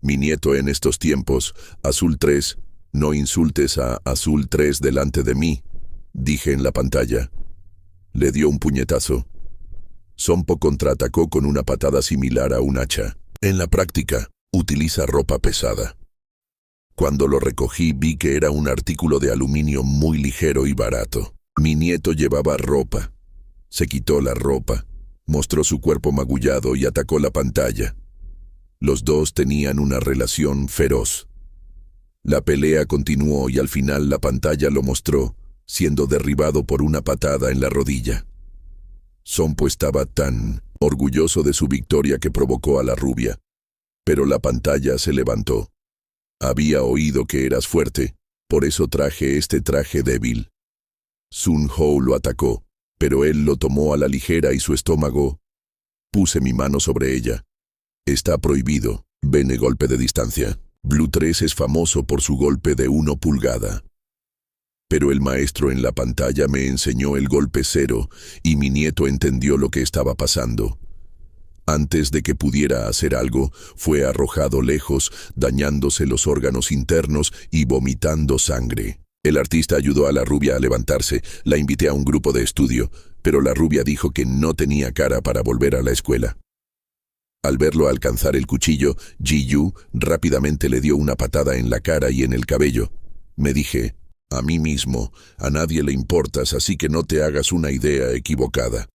Mi nieto en estos tiempos, Azul 3, no insultes a Azul 3 delante de mí, dije en la pantalla. Le dio un puñetazo. Sompo contraatacó con una patada similar a un hacha. En la práctica, utiliza ropa pesada. Cuando lo recogí vi que era un artículo de aluminio muy ligero y barato. Mi nieto llevaba ropa Se quitó la ropa, mostró su cuerpo magullado y atacó la pantalla. Los dos tenían una relación feroz. La pelea continuó y al final la pantalla lo mostró, siendo derribado por una patada en la rodilla. Sonpo estaba tan orgulloso de su victoria que provocó a la rubia. Pero la pantalla se levantó. Había oído que eras fuerte, por eso traje este traje débil. Sun Ho lo atacó, pero él lo tomó a la ligera y su estómago. Puse mi mano sobre ella. Está prohibido. Bene golpe de distancia. Blue 3 es famoso por su golpe de 1 pulgada. Pero el maestro en la pantalla me enseñó el golpe 0 y mi nieto entendió lo que estaba pasando. Antes de que pudiera hacer algo, fue arrojado lejos, dañándose los órganos internos y vomitando sangre. El artista ayudó a la rubia a levantarse, la invité a un grupo de estudio, pero la rubia dijo que no tenía cara para volver a la escuela. Al verlo alcanzar el cuchillo, Ji-Yu rápidamente le dio una patada en la cara y en el cabello. Me dije, a mí mismo, a nadie le importas, así que no te hagas una idea equivocada.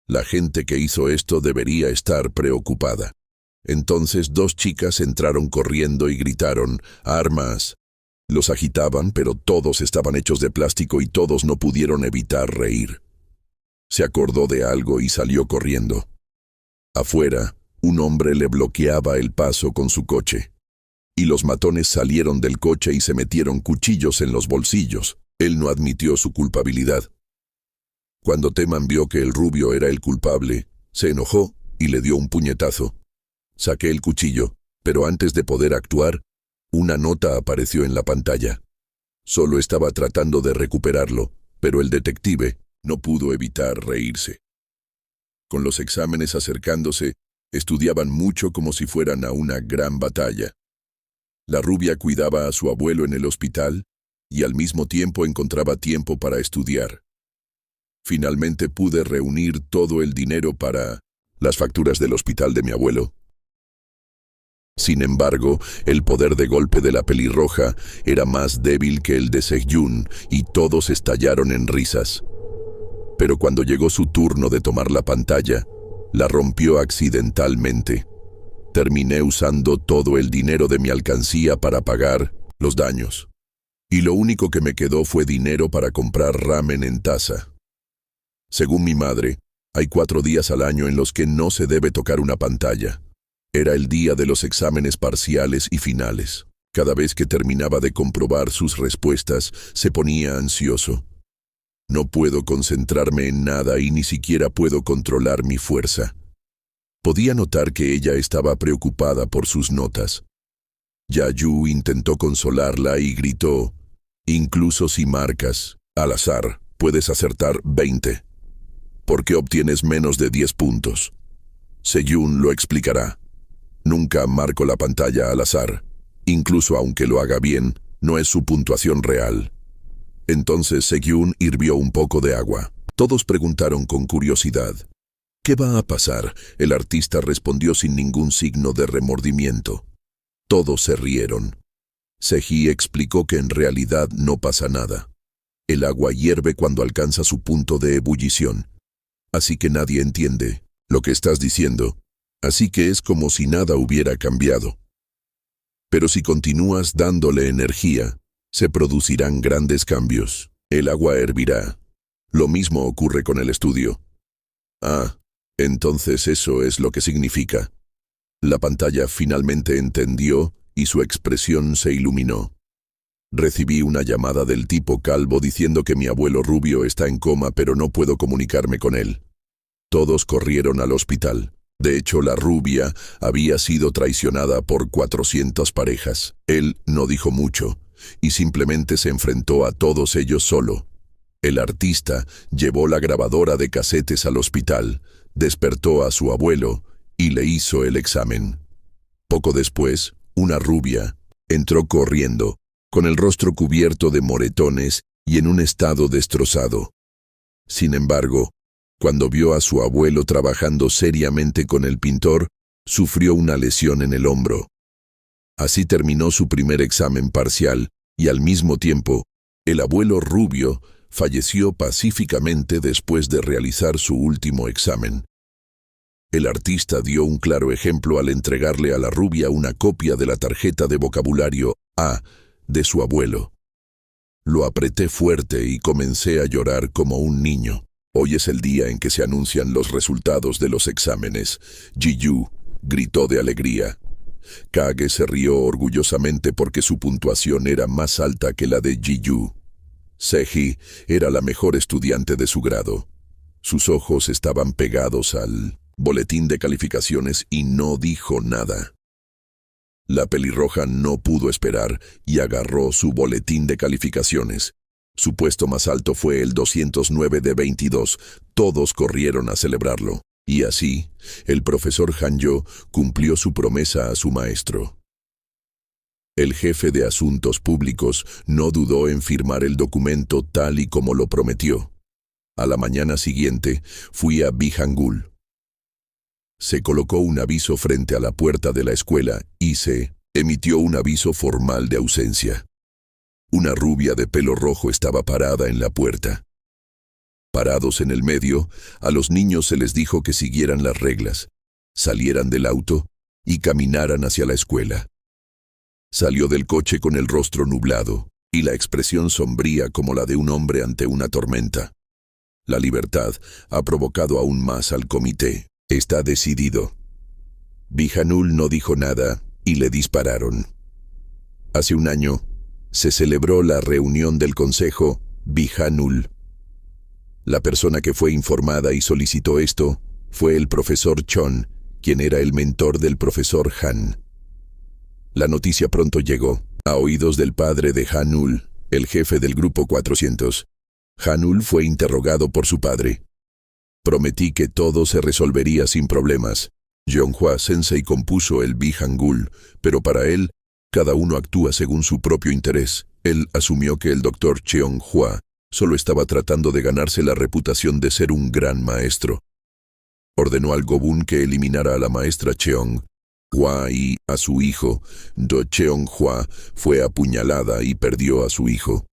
La gente que hizo esto debería estar preocupada. Entonces 2 chicas entraron corriendo y gritaron, ¡armas! Los agitaban, pero todos estaban hechos de plástico y todos no pudieron evitar reír. Se acordó de algo y salió corriendo. Afuera, un hombre le bloqueaba el paso con su coche. Y los matones salieron del coche y se metieron cuchillos en los bolsillos. Él no admitió su culpabilidad. Cuando Teman vio que el rubio era el culpable, se enojó y le dio un puñetazo. Saqué el cuchillo, pero antes de poder actuar, una nota apareció en la pantalla. Solo estaba tratando de recuperarlo, pero el detective no pudo evitar reírse. Con los exámenes acercándose, estudiaban mucho como si fueran a una gran batalla. La rubia cuidaba a su abuelo en el hospital y al mismo tiempo encontraba tiempo para estudiar. Finalmente pude reunir todo el dinero para las facturas del hospital de mi abuelo. Sin embargo, el poder de golpe de la pelirroja era más débil que el de Sejun y todos estallaron en risas. Pero cuando llegó su turno de tomar la pantalla, la rompió accidentalmente. Terminé usando todo el dinero de mi alcancía para pagar los daños. Y lo único que me quedó fue dinero para comprar ramen en taza. Según mi madre, hay 4 días al año en los que no se debe tocar una pantalla. Era el día de los exámenes parciales y finales. Cada vez que terminaba de comprobar sus respuestas, se ponía ansioso. No puedo concentrarme en nada y ni siquiera puedo controlar mi fuerza. Podía notar que ella estaba preocupada por sus notas. Yayu intentó consolarla y gritó, incluso si marcas, al azar, puedes acertar 20. ¿Por qué obtienes menos de 10 puntos? Sejun lo explicará. Nunca marco la pantalla al azar. Incluso aunque lo haga bien, no es su puntuación real. Entonces Sejun hirvió un poco de agua. Todos preguntaron con curiosidad. ¿Qué va a pasar? El artista respondió sin ningún signo de remordimiento. Todos se rieron. Seji explicó que en realidad no pasa nada. El agua hierve cuando alcanza su punto de ebullición. Así que nadie entiende lo que estás diciendo. Así que es como si nada hubiera cambiado. Pero si continúas dándole energía, se producirán grandes cambios. El agua hervirá. Lo mismo ocurre con el estudio. Ah, entonces eso es lo que significa. La pantalla finalmente entendió y su expresión se iluminó. Recibí una llamada del tipo calvo diciendo que mi abuelo rubio está en coma pero no puedo comunicarme con él. Todos corrieron al hospital. De hecho, la rubia había sido traicionada por 400 parejas. Él no dijo mucho y simplemente se enfrentó a todos ellos solo. El artista llevó la grabadora de casetes al hospital, despertó a su abuelo y le hizo el examen. Poco después, una rubia entró corriendo, con el rostro cubierto de moretones y en un estado destrozado. Sin embargo, cuando vio a su abuelo trabajando seriamente con el pintor, sufrió una lesión en el hombro. Así terminó su primer examen parcial y al mismo tiempo, el abuelo rubio falleció pacíficamente después de realizar su último examen. El artista dio un claro ejemplo al entregarle a la rubia una copia de la tarjeta de vocabulario A de su abuelo. Lo apreté fuerte y comencé a llorar como un niño. Hoy es el día en que se anuncian los resultados de los exámenes. Ji-Yu gritó de alegría. Kage se rió orgullosamente porque su puntuación era más alta que la de Ji-Yu. Seji era la mejor estudiante de su grado. Sus ojos estaban pegados al boletín de calificaciones y no dijo nada. La pelirroja no pudo esperar y agarró su boletín de calificaciones. Su puesto más alto fue el 209 de 22. Todos corrieron a celebrarlo. Y así, el profesor Hanjo cumplió su promesa a su maestro. El jefe de Asuntos Públicos no dudó en firmar el documento tal y como lo prometió. A la mañana siguiente, fui a Bihangul. Se colocó un aviso frente a la puerta de la escuela y se emitió un aviso formal de ausencia. Una rubia de pelo rojo estaba parada en la puerta. Parados en el medio, a los niños se les dijo que siguieran las reglas, salieran del auto y caminaran hacia la escuela. Salió del coche con el rostro nublado y la expresión sombría como la de un hombre ante una tormenta. La libertad ha provocado aún más al comité. Está decidido. Bihangul no dijo nada y le dispararon. Hace un año, se celebró la reunión del consejo Bihangul. La persona que fue informada y solicitó esto fue el profesor Chon, quien era el mentor del profesor Han. La noticia pronto llegó a oídos del padre de Hanul, el jefe del grupo 400. Hanul fue interrogado por su padre. Prometí que todo se resolvería sin problemas. Jeonghwa Sensei compuso el Bihangul, pero para él, cada uno actúa según su propio interés. Él asumió que el doctor Jeonghwa solo estaba tratando de ganarse la reputación de ser un gran maestro. Ordenó al Gobun que eliminara a la maestra Jeonghwa y a su hijo. Do Jeonghwa fue apuñalada y perdió a su hijo.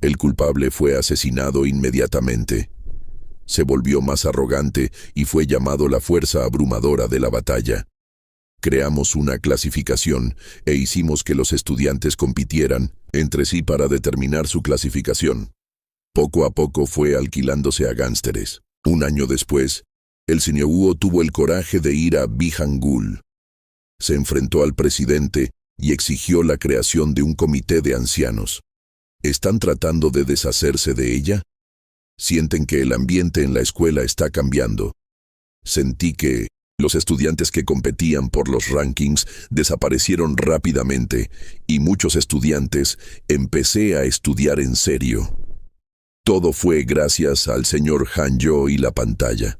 El culpable fue asesinado inmediatamente. Se volvió más arrogante y fue llamado la fuerza abrumadora de la batalla. Creamos una clasificación e hicimos que los estudiantes compitieran entre sí para determinar su clasificación. Poco a poco fue alquilándose a gánsteres. Un año después, el señor Wu tuvo el coraje de ir a Bihangul. Se enfrentó al presidente y exigió la creación de un comité de ancianos. ¿Están tratando de deshacerse de ella? Sienten que el ambiente en la escuela está cambiando. Sentí que los estudiantes que competían por los rankings desaparecieron rápidamente y muchos estudiantes empecé a estudiar en serio. Todo fue gracias al señor Hanjo y la pantalla.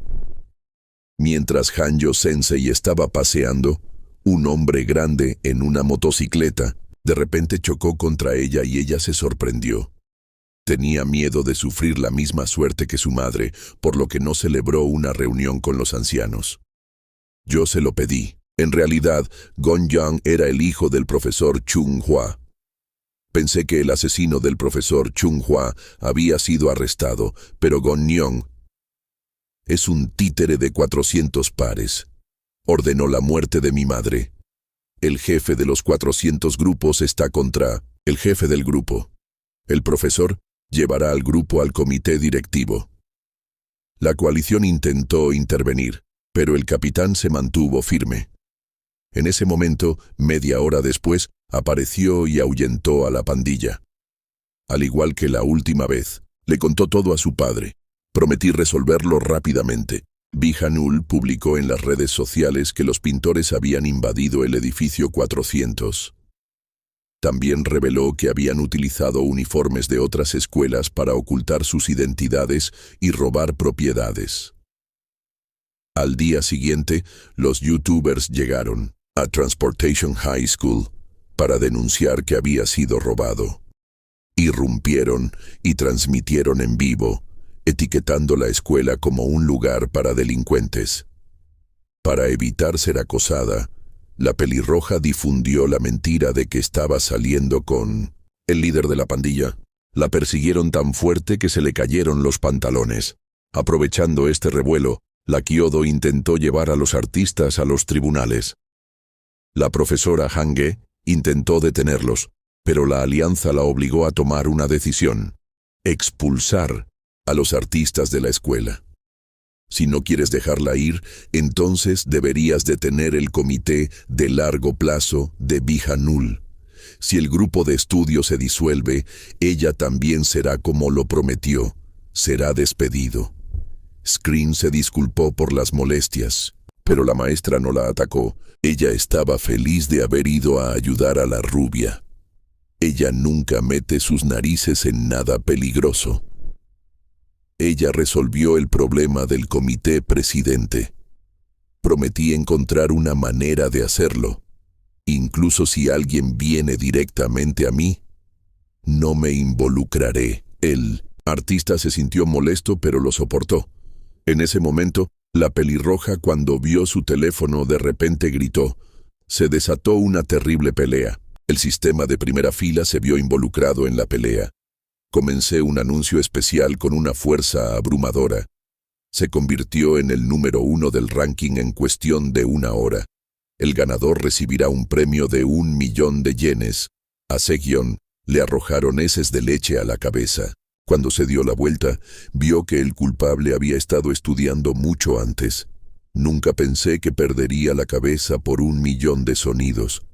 Mientras Hanjo Sensei estaba paseando, un hombre grande en una motocicleta de repente chocó contra ella y ella se sorprendió. Tenía miedo de sufrir la misma suerte que su madre, por lo que no celebró una reunión con los ancianos. Yo se lo pedí. En realidad, Gon Yang era el hijo del profesor Chung Hua. Pensé que el asesino del profesor Chung Hua había sido arrestado, pero Gon Yang es un títere de 400 pares. Ordenó la muerte de mi madre. El jefe de los 400 grupos está contra el jefe del grupo. El profesor llevará al grupo al comité directivo. La coalición intentó intervenir, pero el capitán se mantuvo firme. En ese momento, media hora después, apareció y ahuyentó a la pandilla. Al igual que la última vez, le contó todo a su padre. Prometí resolverlo rápidamente. Bihangul publicó en las redes sociales que los pintores habían invadido el edificio 400. También reveló que habían utilizado uniformes de otras escuelas para ocultar sus identidades y robar propiedades. Al día siguiente, los youtubers llegaron a Transportation High School para denunciar que había sido robado. Irrumpieron y transmitieron en vivo, etiquetando la escuela como un lugar para delincuentes. Para evitar ser acosada, la pelirroja difundió la mentira de que estaba saliendo con el líder de la pandilla. La persiguieron tan fuerte que se le cayeron los pantalones. Aprovechando este revuelo, la Kyodo intentó llevar a los artistas a los tribunales. La profesora Hange intentó detenerlos, pero la alianza la obligó a tomar una decisión: expulsar a los artistas de la escuela. Si no quieres dejarla ir, entonces deberías detener el comité de largo plazo de Bijanul. Si el grupo de estudio se disuelve, ella también será como lo prometió, será despedido. Screen se disculpó por las molestias, pero la maestra no la atacó. Ella estaba feliz de haber ido a ayudar a la rubia. Ella nunca mete sus narices en nada peligroso. Ella resolvió el problema del comité presidente. Prometí encontrar una manera de hacerlo. Incluso si alguien viene directamente a mí, no me involucraré. El artista se sintió molesto, pero lo soportó. En ese momento, la pelirroja, cuando vio su teléfono, de repente gritó. Se desató una terrible pelea. El sistema de primera fila se vio involucrado en la pelea. Comencé un anuncio especial con una fuerza abrumadora. Se convirtió en el número 1 del ranking en cuestión de 1 hora. El ganador recibirá un premio de 1.000.000 de yenes. A Segyeon le arrojaron heces de leche a la cabeza. Cuando se dio la vuelta, vio que el culpable había estado estudiando mucho antes. Nunca pensé que perdería la cabeza por 1.000.000 de sonidos.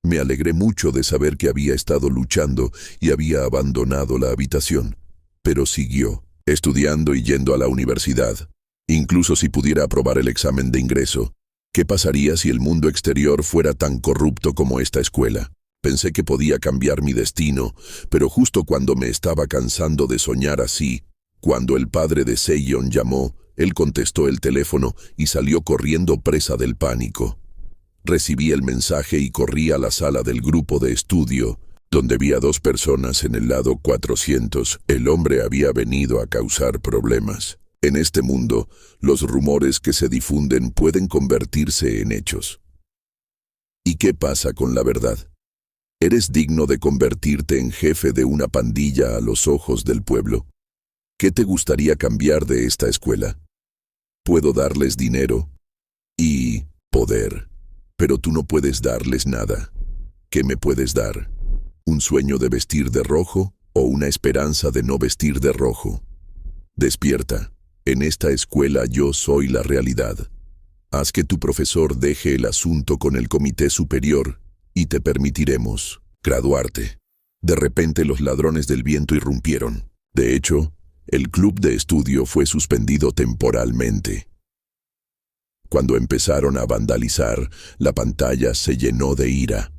Me alegré mucho de saber que había estado luchando y había abandonado la habitación. Pero siguió, estudiando y yendo a la universidad. Incluso si pudiera aprobar el examen de ingreso. ¿Qué pasaría si el mundo exterior fuera tan corrupto como esta escuela? Pensé que podía cambiar mi destino, pero justo cuando me estaba cansando de soñar así, cuando el padre de Segyeon llamó, él contestó el teléfono y salió corriendo presa del pánico. Recibí el mensaje y corrí a la sala del grupo de estudio, donde vi a 2 personas en el lado 400. El hombre había venido a causar problemas. En este mundo, los rumores que se difunden pueden convertirse en hechos. ¿Y qué pasa con la verdad? ¿Eres digno de convertirte en jefe de una pandilla a los ojos del pueblo? ¿Qué te gustaría cambiar de esta escuela? Puedo darles dinero y poder, pero tú no puedes darles nada. ¿Qué me puedes dar? ¿Un sueño de vestir de rojo o una esperanza de no vestir de rojo? Despierta. En esta escuela yo soy la realidad. Haz que tu profesor deje el asunto con el comité superior y te permitiremos graduarte. De repente los ladrones del viento irrumpieron. De hecho, el club de estudio fue suspendido temporalmente. Cuando empezaron a vandalizar, la pantalla se llenó de ira.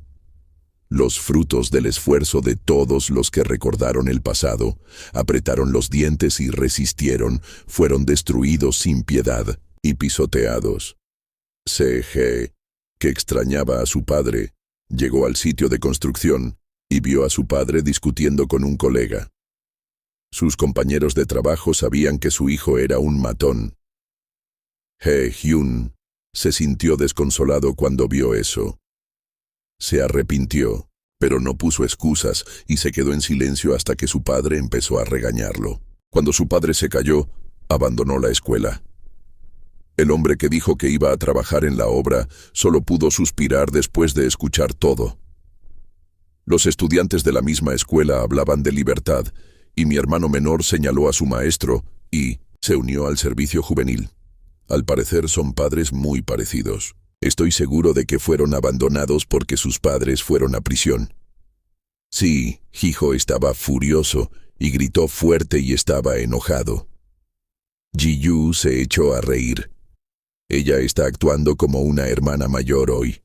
Los frutos del esfuerzo de todos los que recordaron el pasado, apretaron los dientes y resistieron, fueron destruidos sin piedad y pisoteados. C.G., que extrañaba a su padre, llegó al sitio de construcción y vio a su padre discutiendo con un colega. Sus compañeros de trabajo sabían que su hijo era un matón. Hyun se sintió desconsolado cuando vio eso. Se arrepintió, pero no puso excusas y se quedó en silencio hasta que su padre empezó a regañarlo. Cuando su padre se calló, abandonó la escuela. El hombre que dijo que iba a trabajar en la obra solo pudo suspirar después de escuchar todo. Los estudiantes de la misma escuela hablaban de libertad, y mi hermano menor señaló a su maestro y se unió al servicio juvenil. Al parecer son padres muy parecidos. Estoy seguro de que fueron abandonados porque sus padres fueron a prisión. Sí, Hijo estaba furioso y gritó fuerte y estaba enojado. Ji-yu se echó a reír. Ella está actuando como una hermana mayor hoy.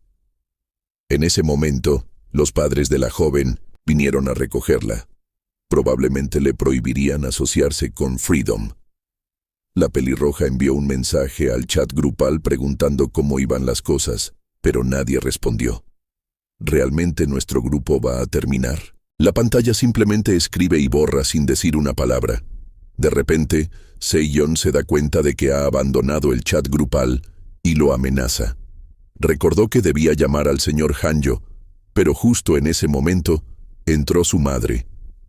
En ese momento, los padres de la joven vinieron a recogerla. Probablemente le prohibirían asociarse con Freedom. La pelirroja envió un mensaje al chat grupal preguntando cómo iban las cosas, pero nadie respondió. Realmente nuestro grupo va a terminar. La pantalla simplemente escribe y borra sin decir una palabra. De repente, Segyeon se da cuenta de que ha abandonado el chat grupal y lo amenaza. Recordó que debía llamar al señor Hanjo, pero justo en ese momento entró su madre.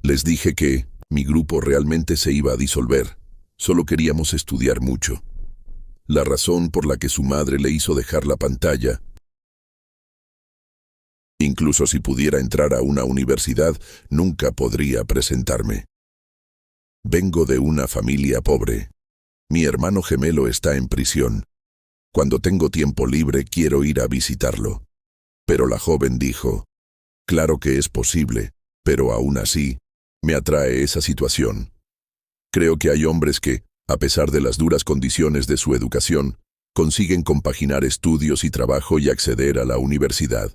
Les dije que mi grupo realmente se iba a disolver. Solo queríamos estudiar mucho. La razón por la que su madre le hizo dejar la pantalla. Incluso si pudiera entrar a una universidad, nunca podría presentarme. Vengo de una familia pobre. Mi hermano gemelo está en prisión. Cuando tengo tiempo libre quiero ir a visitarlo. Pero la joven dijo, claro que es posible, pero aún así, me atrae esa situación. Creo que hay hombres que, a pesar de las duras condiciones de su educación, consiguen compaginar estudios y trabajo y acceder a la universidad.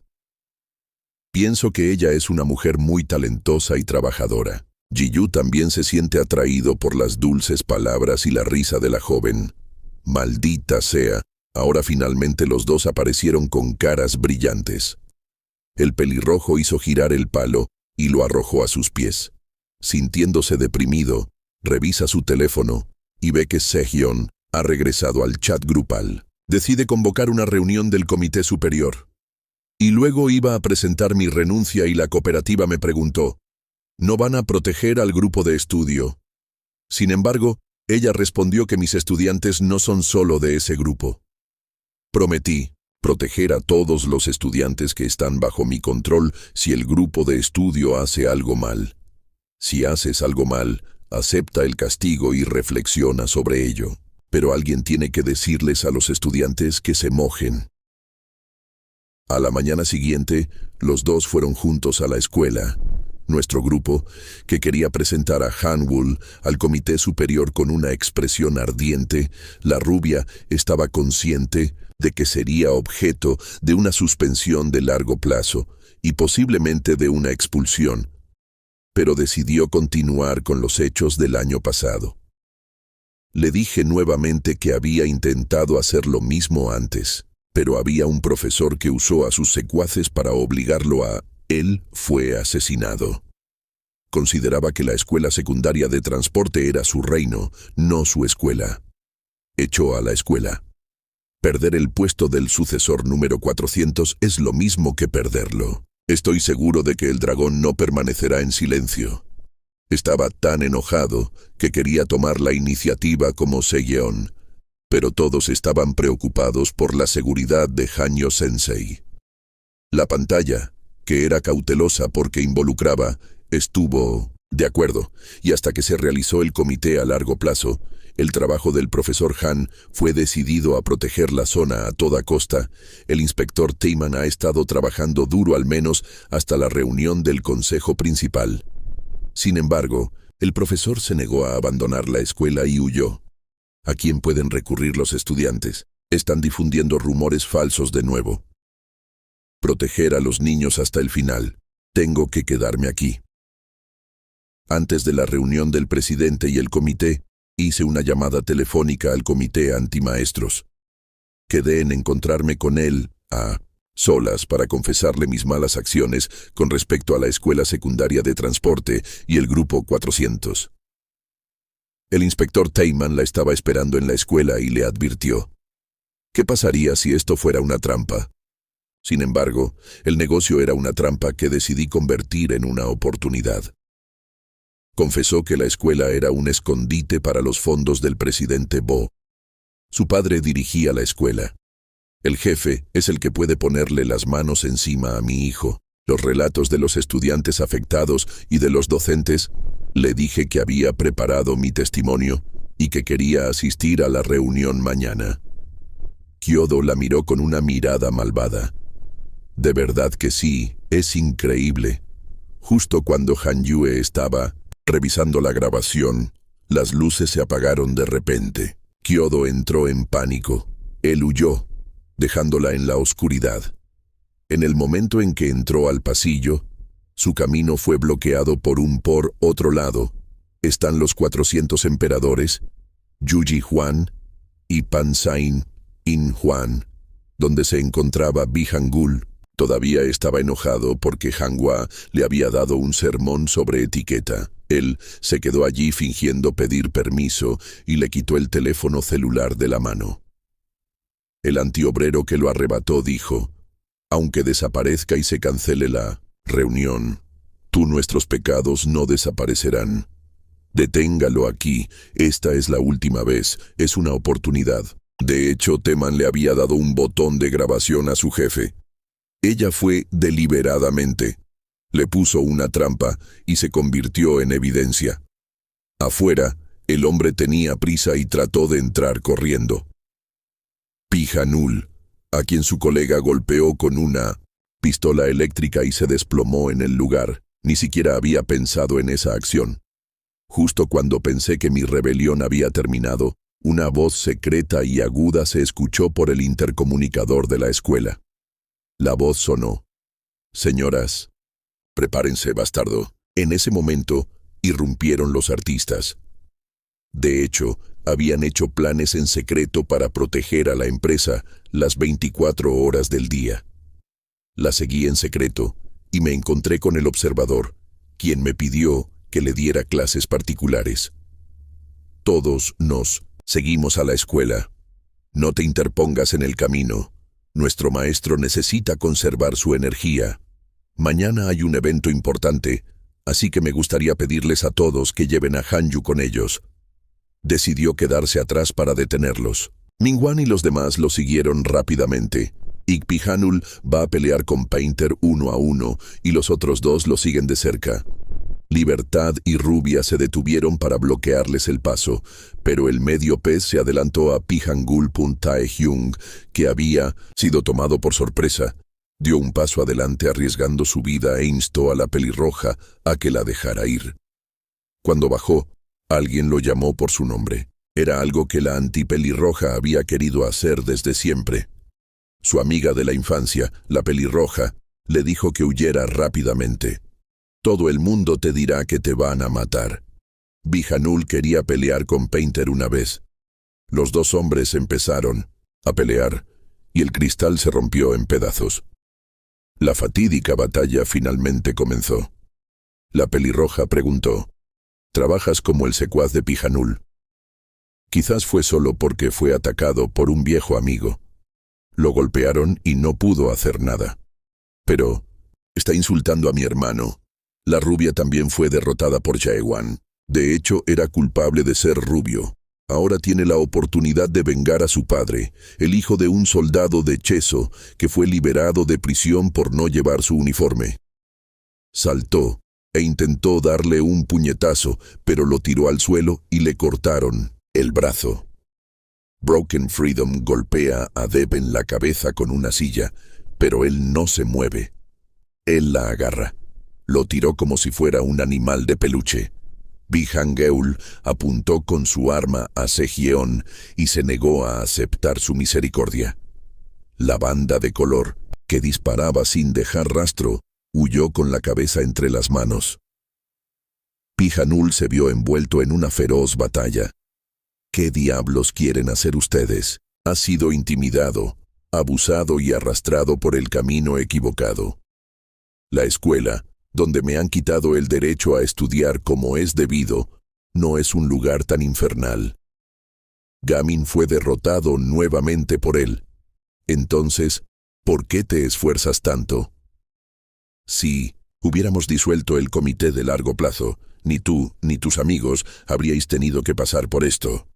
Pienso que ella es una mujer muy talentosa y trabajadora. Ji-Yu también se siente atraído por las dulces palabras y la risa de la joven. Maldita sea, ahora finalmente los dos aparecieron con caras brillantes. El pelirrojo hizo girar el palo y lo arrojó a sus pies. Sintiéndose deprimido, revisa su teléfono y ve que Sejong ha regresado al chat grupal. Decide convocar una reunión del comité superior. Y luego iba a presentar mi renuncia y la cooperativa me preguntó, ¿no van a proteger al grupo de estudio? Sin embargo, ella respondió que mis estudiantes no son solo de ese grupo. Prometí proteger a todos los estudiantes que están bajo mi control si el grupo de estudio hace algo mal. Si haces algo mal, acepta el castigo y reflexiona sobre ello. Pero alguien tiene que decirles a los estudiantes que se mojen. A la mañana siguiente, los dos fueron juntos a la escuela. Nuestro grupo, que quería presentar a Han-Wul al comité superior con una expresión ardiente, la rubia estaba consciente de que sería objeto de una suspensión de largo plazo y posiblemente de una expulsión, pero decidió continuar con los hechos del año pasado. Le dije nuevamente que había intentado hacer lo mismo antes, pero había un profesor que usó a sus secuaces para obligarlo a... Él fue asesinado. Consideraba que la escuela secundaria de transporte era su reino, no su escuela. Echó a la escuela. Perder el puesto del sucesor número 400 es lo mismo que perderlo. Estoy seguro de que el dragón no permanecerá en silencio. Estaba tan enojado que quería tomar la iniciativa como Sejong, pero todos estaban preocupados por la seguridad de Hanyo Sensei. La pantalla, que era cautelosa porque involucraba, estuvo de acuerdo, y hasta que se realizó el comité a largo plazo, el trabajo del profesor Han fue decidido a proteger la zona a toda costa. El inspector Taiman ha estado trabajando duro al menos hasta la reunión del consejo principal. Sin embargo, el profesor se negó a abandonar la escuela y huyó. ¿A quién pueden recurrir los estudiantes? Están difundiendo rumores falsos de nuevo. Proteger a los niños hasta el final. Tengo que quedarme aquí. Antes de la reunión del presidente y el comité, hice una llamada telefónica al comité antimaestros. Quedé en encontrarme con él, a solas, para confesarle mis malas acciones con respecto a la escuela secundaria de transporte y el grupo 400. El inspector Taiman la estaba esperando en la escuela y le advirtió. ¿Qué pasaría si esto fuera una trampa? Sin embargo, el negocio era una trampa que decidí convertir en una oportunidad. Confesó que la escuela era un escondite para los fondos del presidente Bo. Su padre dirigía la escuela. El jefe es el que puede ponerle las manos encima a mi hijo. Los relatos de los estudiantes afectados y de los docentes, le dije que había preparado mi testimonio y que quería asistir a la reunión mañana. Kyodo la miró con una mirada malvada. De verdad que sí, es increíble. Justo cuando Han Yue estaba revisando la grabación, las luces se apagaron de repente. Kyodo entró en pánico. Él huyó, dejándola en la oscuridad. En el momento en que entró al pasillo, su camino fue bloqueado por otro lado. Están los 400 emperadores, Yuji Huan y Pansain In Huan, donde se encontraba Bi Hangul. Todavía estaba enojado porque Hanwha le había dado un sermón sobre etiqueta. Él se quedó allí fingiendo pedir permiso y le quitó el teléfono celular de la mano. El antiobrero que lo arrebató dijo, aunque desaparezca y se cancele la reunión, nuestros pecados no desaparecerán. Deténgalo aquí, esta es la última vez, es una oportunidad. De hecho, Teman le había dado un botón de grabación a su jefe. Ella fue deliberadamente. Le puso una trampa y se convirtió en evidencia. Afuera, el hombre tenía prisa y trató de entrar corriendo. Pijanul, a quien su colega golpeó con una pistola eléctrica y se desplomó en el lugar, ni siquiera había pensado en esa acción. Justo cuando pensé que mi rebelión había terminado, una voz secreta y aguda se escuchó por el intercomunicador de la escuela. La voz sonó: «Señoras, prepárense, bastardo». En ese momento, irrumpieron los artistas. De hecho, habían hecho planes en secreto para proteger a la empresa las 24 horas del día. La seguí en secreto y me encontré con el observador, quien me pidió que le diera clases particulares. Todos nos seguimos a la escuela. No te interpongas en el camino. Nuestro maestro necesita conservar su energía. Mañana hay un evento importante, así que me gustaría pedirles a todos que lleven a Hanyu con ellos. Decidió quedarse atrás para detenerlos. Mingwan y los demás lo siguieron rápidamente. Pijanul va a pelear con Painter 1 a 1 y los otros dos lo siguen de cerca. Libertad y Rubia se detuvieron para bloquearles el paso, pero el medio pez se adelantó a Pihangul Taehyung, que había sido tomado por sorpresa. Dio un paso adelante arriesgando su vida e instó a la pelirroja a que la dejara ir. Cuando bajó, alguien lo llamó por su nombre. Era algo que la antipelirroja había querido hacer desde siempre. Su amiga de la infancia, la pelirroja, le dijo que huyera rápidamente. Todo el mundo te dirá que te van a matar. Pijanul quería pelear con Painter una vez. Los dos hombres empezaron a pelear y el cristal se rompió en pedazos. La fatídica batalla finalmente comenzó. La pelirroja preguntó: «¿Trabajas como el secuaz de Pijanul?» Quizás fue solo porque fue atacado por un viejo amigo. Lo golpearon y no pudo hacer nada. Pero está insultando a mi hermano. La rubia también fue derrotada por Jaewan. De hecho, era culpable de ser rubio. Ahora tiene la oportunidad de vengar a su padre, el hijo de un soldado de Cheso, que fue liberado de prisión por no llevar su uniforme. Saltó e intentó darle un puñetazo, pero lo tiró al suelo y le cortaron el brazo. Broken Freedom golpea a Deb en la cabeza con una silla, pero él no se mueve. Él la agarra. Lo tiró como si fuera un animal de peluche. Bihangeul apuntó con su arma a Sejieon y se negó a aceptar su misericordia. La banda de color, que disparaba sin dejar rastro, huyó con la cabeza entre las manos. Pijanul se vio envuelto en una feroz batalla. ¿Qué diablos quieren hacer ustedes? Ha sido intimidado, abusado y arrastrado por el camino equivocado. La escuela, donde me han quitado el derecho a estudiar como es debido, no es un lugar tan infernal. Gamin fue derrotado nuevamente por él. Entonces, ¿por qué te esfuerzas tanto? Si hubiéramos disuelto el comité de largo plazo, ni tú ni tus amigos habríais tenido que pasar por esto.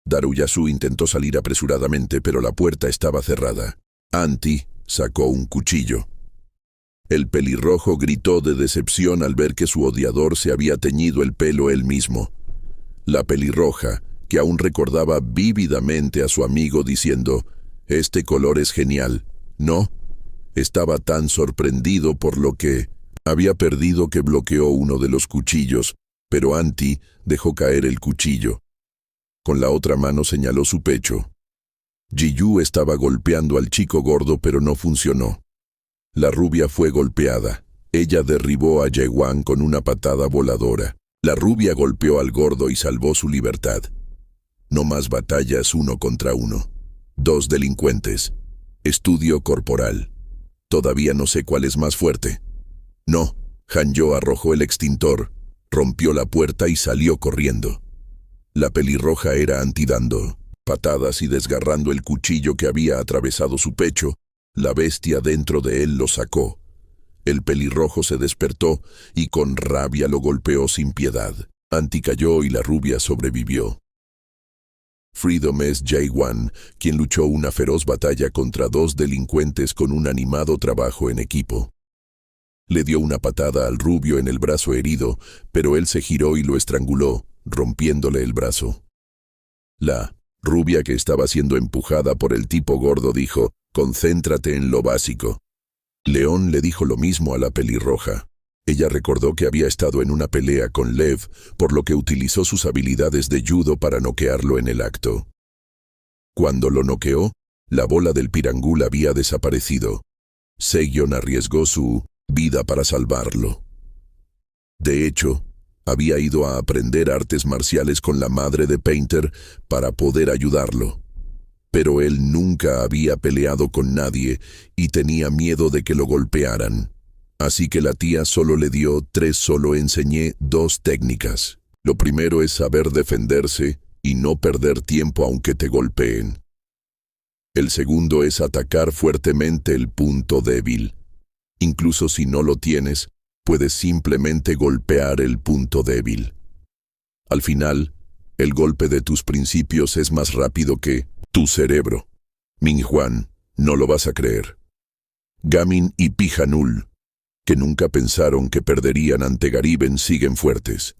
Daruyasu intentó salir apresuradamente, pero la puerta estaba cerrada. Anti sacó un cuchillo. El pelirrojo gritó de decepción al ver que su odiador se había teñido el pelo él mismo. La pelirroja, que aún recordaba vívidamente a su amigo diciendo: «Este color es genial», ¿no? Estaba tan sorprendido por lo que había perdido que bloqueó uno de los cuchillos, pero Anti dejó caer el cuchillo. Con la otra mano señaló su pecho. Jiyu estaba golpeando al chico gordo, pero no funcionó. La rubia fue golpeada. Ella derribó a Jaewan con una patada voladora. La rubia golpeó al gordo y salvó su libertad. No más batallas 1 contra 1. 2 delincuentes. Estudio corporal. Todavía no sé cuál es más fuerte. No, Hanyo arrojó el extintor, rompió la puerta y salió corriendo. La pelirroja era Anti dando patadas y desgarrando el cuchillo que había atravesado su pecho. La bestia dentro de él lo sacó. El pelirrojo se despertó y con rabia lo golpeó sin piedad. Anti cayó y la rubia sobrevivió. Freedom es J1, quien luchó una feroz batalla contra dos delincuentes con un animado trabajo en equipo. Le dio una patada al rubio en el brazo herido, pero él se giró y lo estranguló, rompiéndole el brazo. La rubia, que estaba siendo empujada por el tipo gordo, dijo: «Concéntrate en lo básico». León le dijo lo mismo a la pelirroja. Ella recordó que había estado en una pelea con Lev, por lo que utilizó sus habilidades de judo para noquearlo en el acto. Cuando lo noqueó, la bola del pirangul había desaparecido. Seogyeon arriesgó su vida para salvarlo. De hecho, había ido a aprender artes marciales con la madre de Painter para poder ayudarlo. Pero él nunca había peleado con nadie y tenía miedo de que lo golpearan. Así que la tía solo le dio 3, solo enseñé 2 técnicas. Lo primero es saber defenderse y no perder tiempo aunque te golpeen. El segundo es atacar fuertemente el punto débil. Incluso si no lo tienes, puedes simplemente golpear el punto débil. Al final, el golpe de tus principios es más rápido que tu cerebro. Minhwan, no lo vas a creer. Gamin y Pijanul, que nunca pensaron que perderían ante Gariben, siguen fuertes.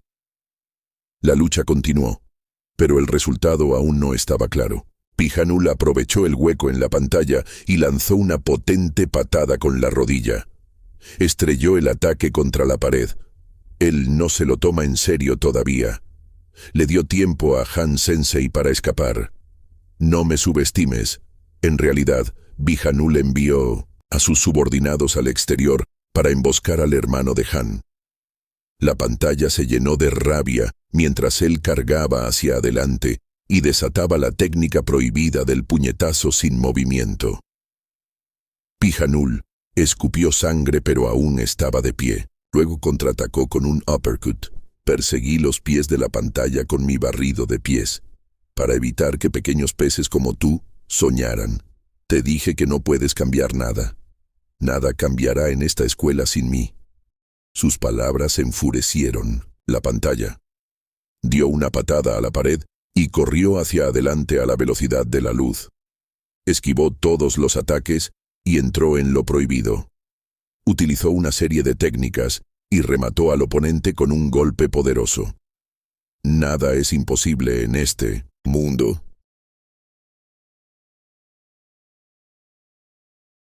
La lucha continuó, pero el resultado aún no estaba claro. Pijanul aprovechó el hueco en la pantalla y lanzó una potente patada con la rodilla. Estrelló el ataque contra la pared. Él no se lo toma en serio todavía. Le dio tiempo a Han Sensei para escapar. No me subestimes. En realidad, Pijanul envió a sus subordinados al exterior para emboscar al hermano de Han. La pantalla se llenó de rabia mientras él cargaba hacia adelante y desataba la técnica prohibida del puñetazo sin movimiento. Pijanul escupió sangre, pero aún estaba de pie. Luego contraatacó con un uppercut. Perseguí los pies de la pantalla con mi barrido de pies, para evitar que pequeños peces como tú soñaran. Te dije que no puedes cambiar nada. Nada cambiará en esta escuela sin mí. Sus palabras enfurecieron la pantalla. Dio una patada a la pared y corrió hacia adelante a la velocidad de la luz. Esquivó todos los ataques y entró en lo prohibido. Utilizó una serie de técnicas y remató al oponente con un golpe poderoso. Nada es imposible en este mundo.